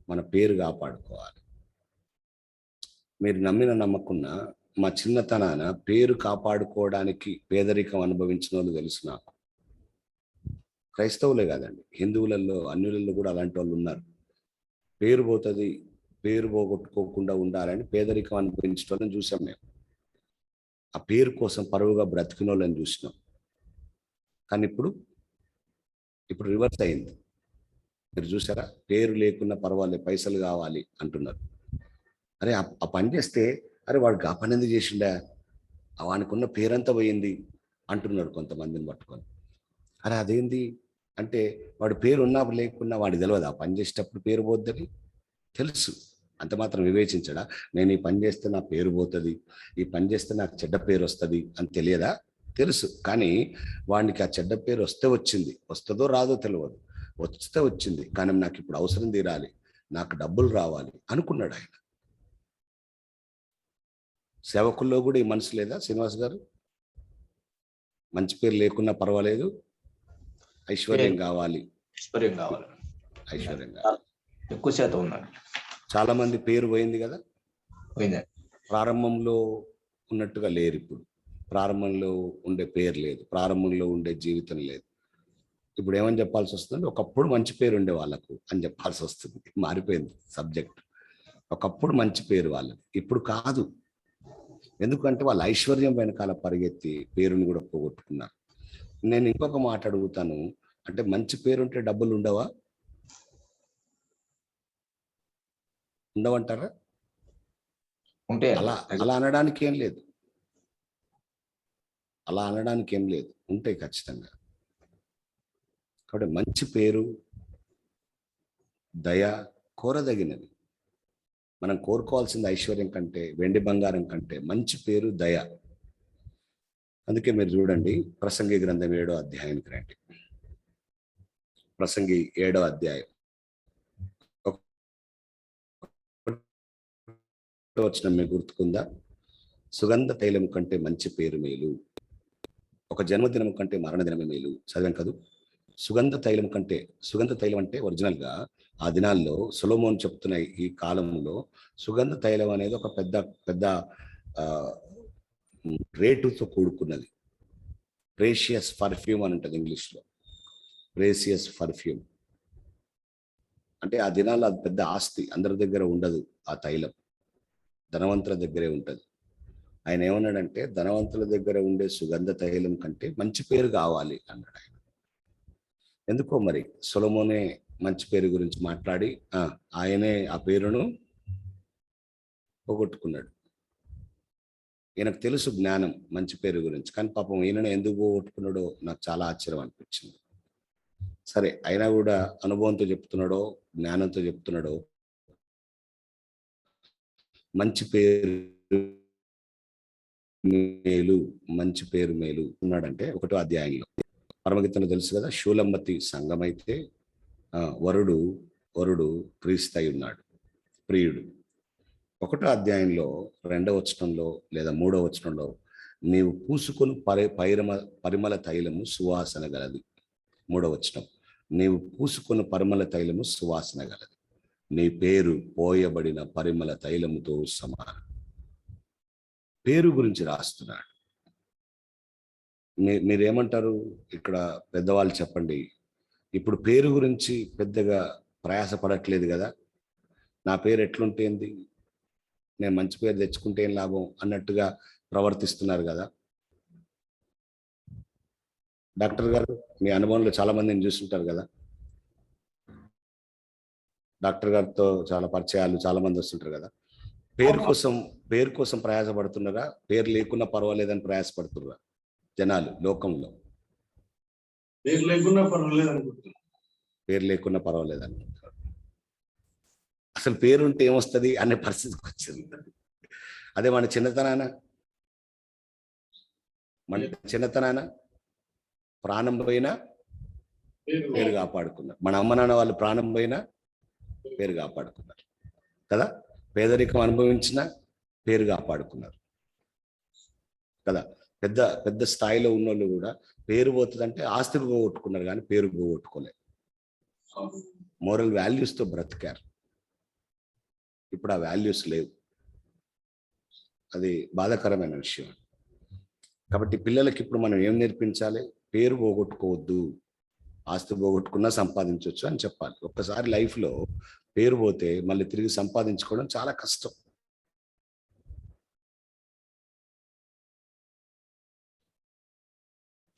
మన పేరు కాపాడుకోవాలి. మీరు నమ్మిన నమ్మకున్న మా చిన్నతనాన పేరు కాపాడుకోవడానికి పేదరికం అనుభవించిన వాళ్ళు తెలుసు నాకు. క్రైస్తవులే కాదండి, హిందువులలో, అన్యులలో కూడా అలాంటి వాళ్ళు ఉన్నారు. పేరు పోతుంది, పేరు పోగొట్టుకోకుండా ఉండాలని పేదరికం అనుభవించడం చూసాం మేము. ఆ పేరు కోసం పరువుగా బ్రతికిన వాళ్ళని చూసినాం. కానీ ఇప్పుడు రివర్స్ అయింది. మీరు చూసారా? పేరు లేకున్నా పర్వాలేదు, పైసలు కావాలి అంటున్నారు. అరే ఆ పని చేస్తే, అరే వాడికి ఆ పని ఎందుకు చేసిండా, వానికి ఉన్న పేరంతా పోయింది అంటున్నారు కొంతమందిని పట్టుకొని. అరే అదేంది అంటే, వాడి పేరు ఉన్నా లేకున్నా వాడికి తెలియదు ఆ పని చేసేటప్పుడు పేరు పోద్దని. తెలుసు, అంత మాత్రం వివేచించడా? నేను ఈ పని చేస్తే నా పేరు పోతుంది, ఈ పని చేస్తే నాకు చెడ్డ పేరు వస్తుంది అని తెలియదా? తెలుసు. కానీ వాడికి ఆ చెడ్డ పేరు వస్తే వచ్చింది, వస్తుందో రాదో తెలియదు, వస్తే వచ్చింది. కానీ నాకు ఇప్పుడు అవసరం తీరాలి, నాకు డబ్బులు రావాలి అనుకున్నాడు ఆయన. సేవకుల్లో కూడా ఈ మనసు లేదా శ్రీనివాస్ గారు? మంచి పేరు లేకున్నా పర్వాలేదు, ఐశ్వర్యం కావాలి, ఐశ్వర్యం కావాలి, ఐశ్వర్యం కావాలి. ఎక్కువ శాతం ఉన్నారు. చాలా మంది పేరు పోయింది కదా, పోయిందండి. ప్రారంభంలో ఉన్నట్టుగా లేరు. ఇప్పుడు ప్రారంభంలో ఉండే పేరు లేదు, ప్రారంభంలో ఉండే జీవితం లేదు. ఇప్పుడు ఏమని చెప్పాల్సి వస్తుంది? ఒకప్పుడు మంచి పేరు ఉండే వాళ్ళకు అని చెప్పాల్సి వస్తుంది. మారిపోయింది సబ్జెక్ట్. ఒకప్పుడు మంచి పేరు వాళ్ళకి, ఇప్పుడు కాదు. ఎందుకంటే వాళ్ళ ఐశ్వర్యం వెనకాల పరిగెత్తి పేరుని కూడా పోగొట్టుకున్నారు. నేను ఇంకొక మాట అడుగుతాను, అంటే మంచి పేరుంటే డబ్బులు ఉండవా? ఉండవంటారా? ఉంటే అలా అనడానికి ఏం లేదు, అలా అనడానికి ఏం లేదు, ఉంటాయి ఖచ్చితంగా. కాబట్టి మంచి పేరు, దయ కోరదగినది. మనం కోరుకోవాల్సింది ఐశ్వర్యం కంటే, వెండి బంగారం కంటే మంచి పేరు, దయ. అందుకే మీరు చూడండి, ప్రసంగి గ్రంథం 7వ అధ్యాయానికి రండి. ప్రసంగి 7వ అధ్యాయం వచ్చిన మీకు గుర్తుకుందా? సుగంధ తైలం కంటే మంచి పేరు మేలు, ఒక జన్మదినం కంటే మరణ దినమే మేలు. చదివాం కదూ? సుగంధ తైలం కంటే, సుగంధ తైలం అంటే ఒరిజినల్ గా ఆ దినాల్లో సొలొమోను చెప్తున్న ఈ కాలంలో సుగంధ తైలం అనేది ఒక పెద్ద పెద్ద రేటుతో కూడుకున్నది. ప్రేషియస్ పర్ఫ్యూమ్ అని ఉంటుంది ఇంగ్లీష్లో. ప్రేషియస్ పర్ఫ్యూమ్ అంటే ఆ దినాల్లో అది పెద్ద ఆస్తి, అందరి దగ్గర ఉండదు ఆ తైలం, ధనవంతుల దగ్గరే ఉంటుంది. ఆయన ఏమన్నాడంటే, ధనవంతుల దగ్గర ఉండే సుగంధ తైలం కంటే మంచి పేరు కావాలి అన్నాడు ఆయన. ఎందుకో మరి సొలొమోనే మంచి పేరు గురించి మాట్లాడి ఆయనే ఆ పేరును పోగొట్టుకున్నాడు. ఈయనకు తెలుసు జ్ఞానం మంచి పేరు గురించి, కానీ పాపం ఈయనను ఎందుకు పోగొట్టుకున్నాడో నాకు చాలా ఆశ్చర్యం అనిపించింది. సరే, అయినా కూడా అనుభవంతో చెప్తున్నాడో జ్ఞానంతో చెప్తున్నాడో, మంచి పేరు మేలు, మంచి పేరు మేలు ఉన్నాడంటే 1వ అధ్యాయంలో పరమగీతంలో తెలుసు కదా, శూలమ్మతి సంఘమైతే వరుడు క్రీస్తై ఉన్నాడు, ప్రియుడు. 1వ అధ్యాయంలో 2వ వచనంలో లేదా 3వ వచనంలో, నీవు పూసుకొని పరిమళ తైలము సువాసన గలది. 3వ వచనం, నీవు పూసుకొని పరిమళ తైలము సువాసన గలది, నీ పేరు పోయబడిన పరిమళ తైలముతో సమానం. పేరు గురించి రాస్తున్నాడు. మీరేమంటారు? ఇక్కడ పెద్దవాళ్ళు చెప్పండి. ఇప్పుడు పేరు గురించి పెద్దగా ప్రయాసపడట్లేదు కదా, నా పేరు ఎట్లుంటేంది, నేను మంచి పేరు తెచ్చుకుంటే ఏం లాభం అన్నట్టుగా ప్రవర్తిస్తున్నారు కదా. డాక్టర్ గారు, మీ అనుభవంలో చాలా మందిని చూస్తుంటారు కదా, డాక్టర్ గారితో చాలా పరిచయాలు, చాలా మంది వస్తుంటారు కదా. పేరు కోసం ప్రయాసపడుతున్నారా? పేరు లేకున్నా పర్వాలేదని ప్రయాసపడుతున్నారా జనాలు లోకంలో? పేరు లేకున్నా పర్వాలేదు అనుకుంటున్నారు. పేరు లేకున్నా పర్వాలేదు అనుకుంటున్నారు. అసలు పేరుంటే ఏమొస్తుంది అనే పరిస్థితికి వచ్చింది. అదే మన చిన్నతనాన ప్రాణం పోయినా పేరు కాపాడుకున్నారు. మన అమ్మ నాన్న వాళ్ళు ప్రాణం పోయినా పేరు కాపాడుకున్నారు కదా. పేదరికం అనుభవించిన పేరు కాపాడుకున్నారు కదా. పెద్ద పెద్ద స్థాయిలో ఉన్నోళ్ళు కూడా పేరు పోతుందంటే ఆస్తులు పోగొట్టుకున్నారు, కానీ పేరు పోగొట్టుకోలేదు. మోరల్ వాల్యూస్తో బ్రతికారు. ఇప్పుడు ఆ వాల్యూస్ లేవు. అది బాధాకరమైన విషయం. కాబట్టి పిల్లలకి ఇప్పుడు మనం ఏం నేర్పించాలి? పేరు పోగొట్టుకోవద్దు, ఆస్తి పోగొట్టుకున్నా సంపాదించవచ్చు అని చెప్పాలి. ఒక్కసారి లైఫ్లో పేరు పోతే మళ్ళీ తిరిగి సంపాదించుకోవడం చాలా కష్టం.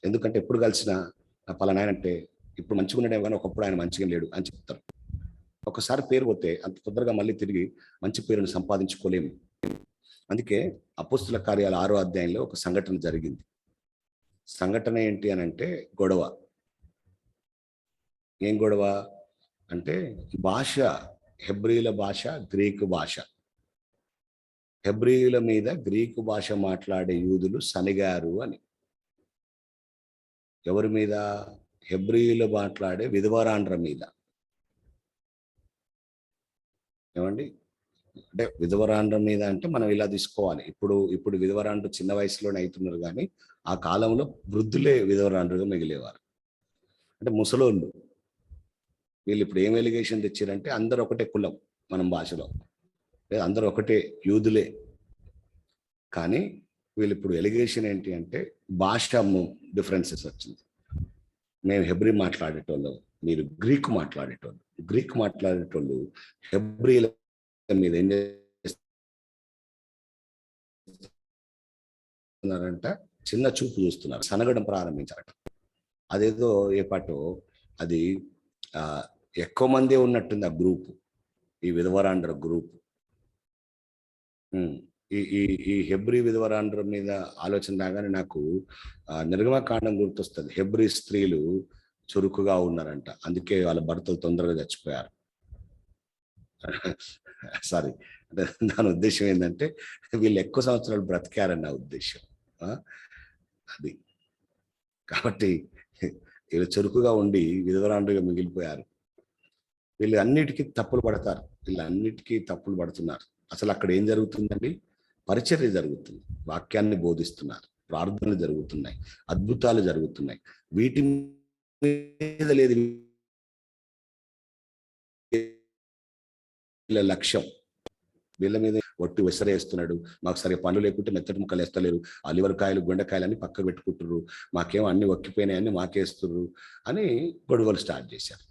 ఎందుకంటే ఎప్పుడు కలిసినా పలానా ఆయన అంటే ఇప్పుడు మంచిగా ఉండడం కానీ ఒకప్పుడు ఆయన మంచిగా లేడు అని చెప్తారు. ఒకసారి పేరు పోతే అంత తొందరగా మళ్ళీ తిరిగి మంచి పేరును సంపాదించుకోలేము. అందుకే అపోస్తుల కార్యాల 6వ అధ్యాయంలో ఒక సంఘటన జరిగింది. సంఘటన ఏంటి అని అంటే గొడవ. ఏం గొడవ అంటే భాష, హెబ్రీల భాష, గ్రీకు భాష. హెబ్రీల మీద గ్రీకు భాష మాట్లాడే యూదులు సనిగారు అని. ఎవరి మీద? హెబ్రీలు మాట్లాడే విధవరాండ్ర మీద. ఏమండి, అంటే విధవరాండ్ర మీద అంటే మనం ఇలా తీసుకోవాలి. ఇప్పుడు విధవరాండ్రు చిన్న వయసులోనే అవుతున్నారు, కానీ ఆ కాలంలో వృద్ధులే విధవరాండ్రుగా మిగిలేవారు. అంటే ముసలోళ్ళు. వీళ్ళు ఇప్పుడు ఏం ఎలిగేషన్ తెచ్చారంటే అందరూ ఒకటే కులం మనం భాషలో, లేదా అందరూ ఒకటే యూదులే. కానీ వీళ్ళు ఇప్పుడు ఎలిగేషన్ ఏంటి అంటే భాష డిఫరెన్సెస్ వచ్చింది. మేము హెబ్రీ మాట్లాడేటోళ్ళు, మీరు గ్రీకు మాట్లాడేటోళ్ళు. గ్రీక్ మాట్లాడేటోళ్ళు హెబ్రీల మీద ఏం చేస్తున్నారంట? చిన్న చూపు చూస్తున్నారు, సనగడం ప్రారంభించారట. అదేదో ఏ పాటో అది ఎక్కువ మందే ఉన్నట్టుంది ఆ గ్రూపు, ఈ విధవరాండ్ర గ్రూపు. ఈ హెబ్రీ విధవరాండ్ర మీద ఆలోచన రాగానే నాకు నిర్గమకాండం గుర్తొస్తుంది. హెబ్రీ స్త్రీలు చురుకుగా ఉన్నారంట, అందుకే వాళ్ళ భర్తలు తొందరగా చచ్చిపోయారు. సారీ, అంటే దాని ఉద్దేశం ఏంటంటే వీళ్ళు ఎక్కువ సంవత్సరాలు బ్రతికారని నా ఉద్దేశం. అది కాబట్టి వీళ్ళు చురుకుగా ఉండి విధవరాండ్రుగా మిగిలిపోయారు. వీళ్ళు అన్నిటికీ తప్పులు పడతారు, వీళ్ళు అన్నిటికీ తప్పులు పడుతున్నారు. అసలు అక్కడ ఏం జరుగుతుందండి? పరిచర్య జరుగుతుంది, వాక్యాన్ని బోధిస్తున్నారు, ప్రార్థనలు జరుగుతున్నాయి, అద్భుతాలు జరుగుతున్నాయి. వీటి మీద లేదు వీళ్ళ లక్ష్యం. వీళ్ళ మీద ఒట్టి విసరేస్తున్నాడు. మాకు సరిగ్గా పనులు లేకుంటే మెత్తటి ముక్కలు వేస్తలేరు, ఆ లివర్కాయలు గుండెకాయలు అన్ని పక్కకు పెట్టుకుంటుర్రు, మాకేమో అన్ని ఒక్కిపోయినాయని మాకేస్తుర్రు అని గొడవలు స్టార్ట్ చేశారు.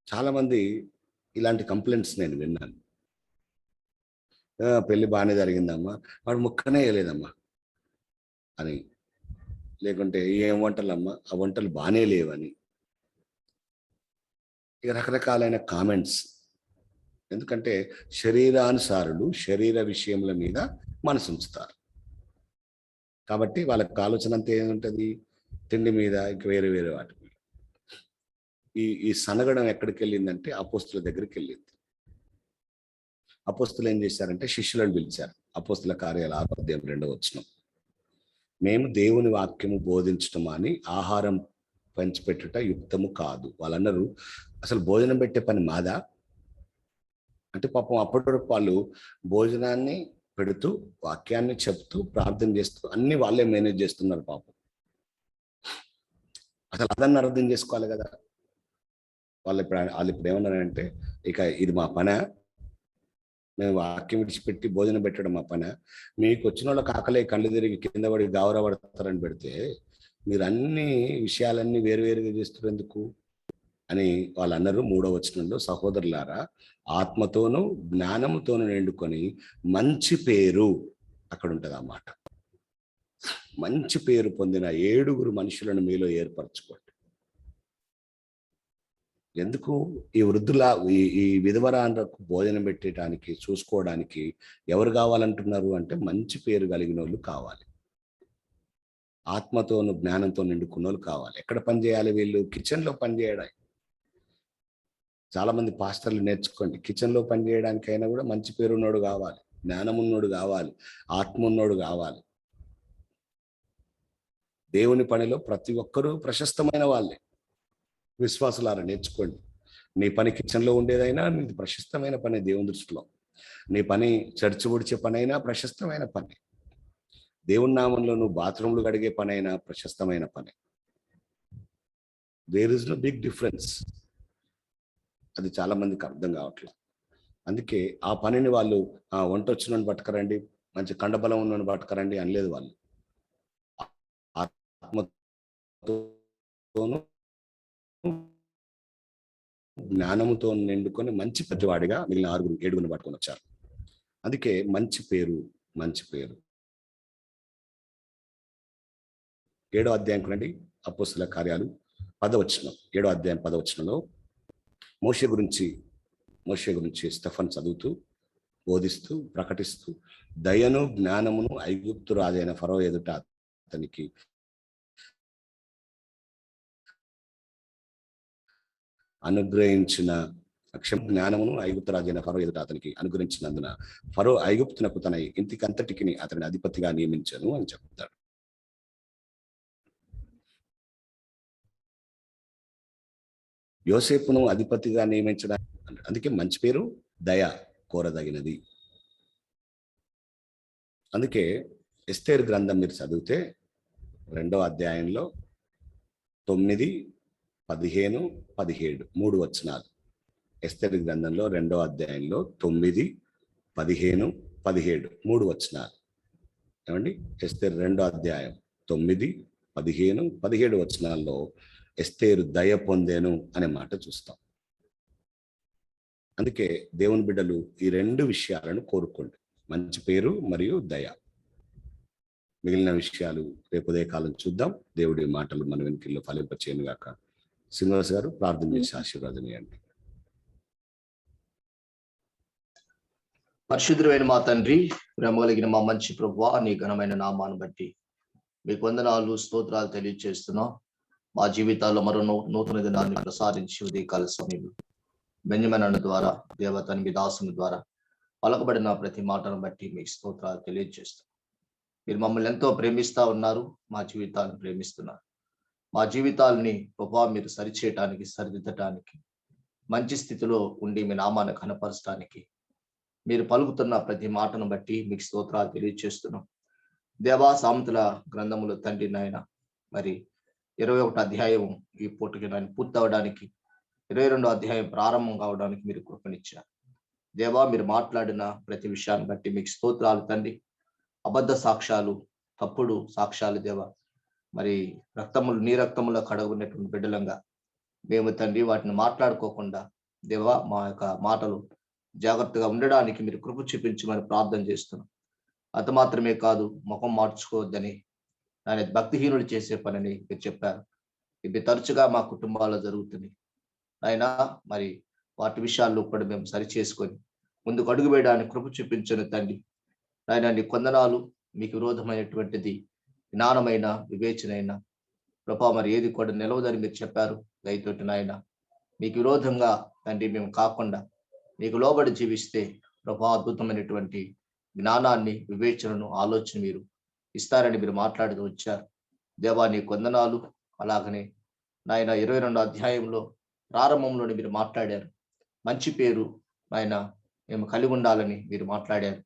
చాలా మంది ఇలాంటి కంప్లైంట్స్ నేను విన్నాను. పెళ్లి బాగానే జరిగిందమ్మా, వాడు ముక్కనే వేయలేదమ్మా అని, లేకుంటే ఏం వంటలమ్మా, ఆ వంటలు బాగానే లేవని, ఇక రకరకాలైన కామెంట్స్. ఎందుకంటే శరీరానుసారులు శరీర విషయముల మీద మనసు ఉంచుతారు. కాబట్టి వాళ్ళకి ఆలోచన అంతా ఏముంటుంది? తిండి మీద, ఇంక వేరే వేరే వాటి మీద. ఈ సనగడం ఎక్కడికి వెళ్ళిందంటే అపోస్తుల దగ్గరికి వెళ్ళింది. అపోస్తులు ఏం చేశారంటే శిష్యులను పిలిచారు. అపోస్తుల కార్యాల 6వ అధ్యాయం 2వ వచనం, మేము దేవుని వాక్యము బోధించటం అని ఆహారం పంచిపెట్టుట యుక్తము కాదు. వాళ్ళన్నారు, అసలు భోజనం పెట్టే పని మాదా అంటే? పాపం అప్పటి వరకు వాళ్ళు భోజనాన్ని పెడుతూ, వాక్యాన్ని చెప్తూ, ప్రార్థన చేస్తూ అన్ని వాళ్ళే మేనేజ్ చేస్తున్నారు పాపం. అసలు అదన్నీ అర్థం చేసుకోవాలి కదా. వాళ్ళు ఇప్పుడు ఏమన్నారంటే, ఇక ఇది మా పనా? మేము వాక్యం విడిచిపెట్టి భోజనం పెట్టడం మా పనా? మీకు వచ్చిన వాళ్ళకి ఆకలే కళ్ళు తిరిగి కింద పడి గౌరవడతారని పెడితే మీరు అన్ని విషయాలన్నీ వేరువేరుగా చేస్తారు ఎందుకు అని వాళ్ళు అన్నారు. 3వ వచనంలో, సహోదరులారా, ఆత్మతోనూ జ్ఞానముతోనూ నిండుకొని మంచి పేరు, అక్కడ ఉంటుంది ఆ మాట, మంచి పేరు పొందిన 7 మనుషులను మీలో ఏర్పరచుకోండి. ఎందుకు? ఈ వృద్ధుల ఈ విధవరాండ్రకు భోజనం పెట్టడానికి, చూసుకోవడానికి ఎవరు కావాలంటున్నారు అంటే మంచి పేరు కలిగిన వాళ్ళు కావాలి, ఆత్మతోను జ్ఞానంతో నిండుకున్న వాళ్ళు కావాలి. ఎక్కడ పని చేయాలి వీళ్ళు? కిచెన్లో పని చేయడానికి. చాలా మంది పాస్టర్లు నేర్చుకోండి, కిచెన్లో పని చేయడానికైనా కూడా మంచి పేరు ఉన్నోడు కావాలి, జ్ఞానం ఉన్నోడు కావాలి, ఆత్మ ఉన్నోడు కావాలి. దేవుని పనిలో ప్రతి ఒక్కరూ ప్రశస్తమైన వాళ్ళే. విశ్వాసులారా నేర్చుకోండి. నీ పని కిచెన్లో ఉండేదైనా నీది ప్రశస్తమైన పని దేవుని దృష్టిలో. నీ పని చర్చి ఉడిచే పనైనా ప్రశస్తమైన పని. దేవుని నామంలో నువ్వు బాత్రూమ్లు కడిగే పనైనా ప్రశస్తమైన పని. There is no big difference. అది చాలా మందికి అర్థం కావట్లేదు. అందుకే ఆ పనిని వాళ్ళు వంట వచ్చినోని పట్టుకరండి, మంచి కండబలం ఉన్నోని పట్టుకరండి అనలేదు. వాళ్ళు ఆత్మతోనూ జ్ఞానముతో నిండుకొని మంచి ప్రతివాడిగా మిగిలిన 7 పట్టుకొని వచ్చారు. అందుకే మంచి పేరు, మంచి పేరు. 7వ అధ్యాయం రండి. అపోస్తల కార్యాలు 10వ వచనం, 7వ అధ్యాయం 10వ వచనంలో మోషే గురించి స్టెఫన్ చదువుతూ, బోధిస్తూ, ప్రకటిస్తూ దయను జ్ఞానమును ఐగుప్తు రాజైన ఫరో ఎదుట అతనికి అనుగ్రహించిన జ్ఞానమును ఐగుప్తు రాజైన ఫరో ఎదుట అతనికి అనుగ్రహించినందున ఫరో ఐగుప్తునకు తన ఇంటికంతటికి అతని అధిపతిగా నియమించను అని చెప్తాడు. యోసేపును అధిపతిగా నియమించడానికి అందుకే మంచి పేరు దయ కోరదగినది. అందుకే ఎస్తేరు గ్రంథం మీరు చదివితే 2వ అధ్యాయంలో 9, 15, 17 3 వచనాలు. ఎస్తేరు గ్రంథంలో 2వ అధ్యాయంలో 9, 15, 17 3 వచనాలు. ఏమండి? ఎస్తేరు 2వ అధ్యాయం 9, 15, 17 వచనాల్లో ఎస్తేరు దయ పొందేను అనే మాట చూస్తాం. అందుకే దేవుని బిడ్డలు ఈ 2 విషయాలను కోరుకోండి, మంచి పేరు మరియు దయ. మిగిలిన విషయాలు రేపు ఉదయకాలం చూద్దాం. దేవుడి మాటలు మన వెనుకల్లో ఫలింపచేయను గాక. శ్రీనివాస్ గారు ప్రార్థన చేసి ఆశీర్వాదం ఇవ్వండి. పరిశుద్ధుడైన మా తండ్రి, ప్రేమ కలిగిన మా మంచి ప్రభువా, నీ ఘనమైన నామాన్ని బట్టి మీకు వందనాలు, స్తోత్రాలు తెలియజేస్తున్నాం. మా జీవితాల్లో మరో నూతన దినాన్ని ప్రసారించి ఉదయకాల సమయంలో బెంజమిన్ అన్న ద్వారా, దేవతని మీ దాసుని ద్వారా పలకబడిన ప్రతి మాటను బట్టి మీకు స్తోత్రాలు తెలియజేస్తాం. మీరు మమ్మల్ని ఎంతో ప్రేమిస్తా ఉన్నారు, మా జీవితాలను ప్రేమిస్తున్నారు. మా జీవితాలని ప్రభువా మీరు సరిచేయటానికి, సరిదిద్దటానికి, మంచి స్థితిలో ఉండి మీ నామాన్ని కనపరచడానికి మీరు పలుకుతున్న ప్రతి మాటను బట్టి మీకు స్తోత్రాలు తెలియజేస్తున్నాం. దేవా, సామెతల గ్రంథములు తండ్రి నాయన, మరి 21వ అధ్యాయం ఈ పూటకి నాయన పూర్తవడానికి, 22వ అధ్యాయం ప్రారంభం కావడానికి మీరు కృపనిచ్చారు. దేవా, మీరు మాట్లాడిన ప్రతి విషయాన్ని బట్టి మీకు స్తోత్రాలు తండ్రి. అబద్ధ సాక్ష్యాలు, తప్పుడు సాక్ష్యాలు దేవా, మరి నీ రక్తములో కడగున్నటువంటి బిడ్డలంగా మేము తండ్రి వాటిని మాట్లాడుకోకుండా దేవా, మా యొక్క మాటలు జాగ్రత్తగా ఉండడానికి మీరు కృప చూపించమని ప్రార్థన చేస్తున్నాం. అంత మాత్రమే కాదు, ముఖం మార్చుకోవద్దని, ఆయన భక్తిహీనులు చేసే పనిని మీరు చెప్పారు. ఇవి తరచుగా మా కుటుంబాల్లో జరుగుతుంది అయినా, మరి వాటి విషయాల్లో కూడా మేము సరి చేసుకొని ముందుకు అడుగు వేయడానికి కృప చూపించను తండ్రి. నాయన నీ కొందనాలు. మీకు విరోధమైనటువంటిది జ్ఞానమైన, వివేచనైన ప్రభా మరి ఏది కూడా నిలవదని మీరు చెప్పారు. దయతోటి నాయన మీకు విరోధంగా తండ్రి మేము కాకుండా మీకు లోబడి జీవిస్తే ప్రభా అద్భుతమైనటువంటి జ్ఞానాన్ని, వివేచనను, ఆలోచన మీరు ఇస్తారని మీరు మాట్లాడుతూ వచ్చారు. దేవా నీ కొందనాలు. అలాగనే నాయన 22వ అధ్యాయంలో ప్రారంభంలోని మీరు మాట్లాడారు. మంచి పేరు నాయన మేము కలిగి ఉండాలని మీరు మాట్లాడారు.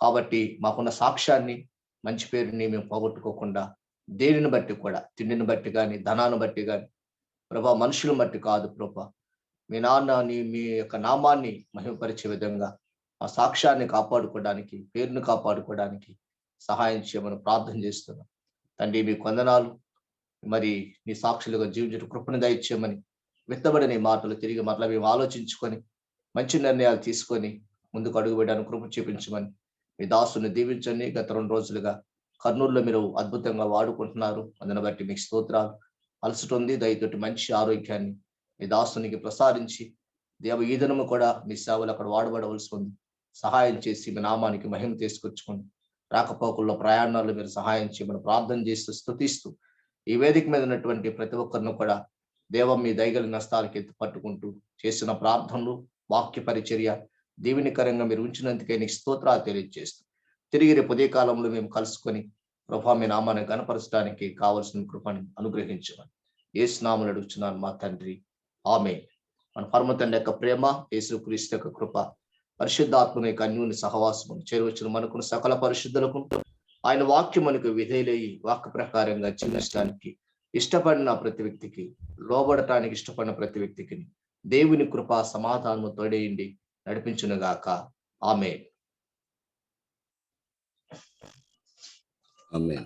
కాబట్టి మాకున్న సాక్ష్యాన్ని, మంచి పేరుని మేము పోగొట్టుకోకుండా దేనిని బట్టి కూడా, తిండిని బట్టి కానీ, ధనాన్ని బట్టి కానీ ప్రభా, మనుషులను బట్టి కాదు ప్రభా, మీ యొక్క నామాన్ని మహిమపరిచే విధంగా ఆ సాక్ష్యాన్ని కాపాడుకోవడానికి, పేరును కాపాడుకోవడానికి సహాయం చేయమని ప్రార్థన చేస్తున్నాం తండ్రి. మీ వందనాలు. మరి నీ సాక్షులుగా జీవించడం కృపను దయచేయమని, విత్తబడిన మాటలు తిరిగి మరలా మేము ఆలోచించుకొని మంచి నిర్ణయాలు తీసుకొని ముందుకు అడుగు వేయడానికి కృప చూపించమని మీ దాసుని దీవించండి. గత 2 రోజులుగా కర్నూలులో మీరు అద్భుతంగా వాడుకుంటున్నారు. అందుని బట్టి మీకు స్తోత్రాలు. అలసట ఉంది, దయతోటి మంచి ఆరోగ్యాన్ని మీ దాసునికి ప్రసారించి దేవ ఈ దినము కూడా మీ సేవలు అక్కడ వాడబడవలసి ఉంది. సహాయం చేసి మీ నామానికి మహిమ తీసుకొచ్చుకోండి. రాకపోకల్లో, ప్రయాణాల్లో మీరు సహాయం చేయమని ప్రార్థన చేస్తూ స్తుతిస్తూ ఈ వేదిక మీద ఉన్నటువంటి ప్రతి ఒక్కరిని కూడా దేవం మీ దయగలిగిన స్థానికి ఎత్తి పట్టుకుంటూ చేసిన ప్రార్థనలు, వాక్య పరిచర్య దీవెనికరంగా మీరు ఉంచినందుకే నీకు స్తోత్రాలు తెలియజేస్తూ తిరిగి రేపు ఉదయ కాలంలో మేము కలుసుకొని ప్రభా మీ నామాన్ని గణపరచడానికి కావలసిన కృపని అనుగ్రహించమని యేసు నామములో అడుగుచున్నాను మా తండ్రి, ఆమేన్. మన పరమ తండ్రి యొక్క ప్రేమ, యేసుక్రీస్తు యొక్క కృప, పరిశుద్ధాత్మని యొక్క అన్యోన్య సహవాసము చేరవచ్చిన మనకున్న సకల పరిశుద్ధులకు ఆయన వాక్యమునకు విధేయులై వాక్య ప్రకారంగా జీవించడానికి ఇష్టపడిన ప్రతి వ్యక్తికి, లోబడటానికి ఇష్టపడిన ప్రతి వ్యక్తికి దేవుని కృప సమాధానము తోడేయండి నడిపించునుగాక. ఆమేన్. ఆమేన్.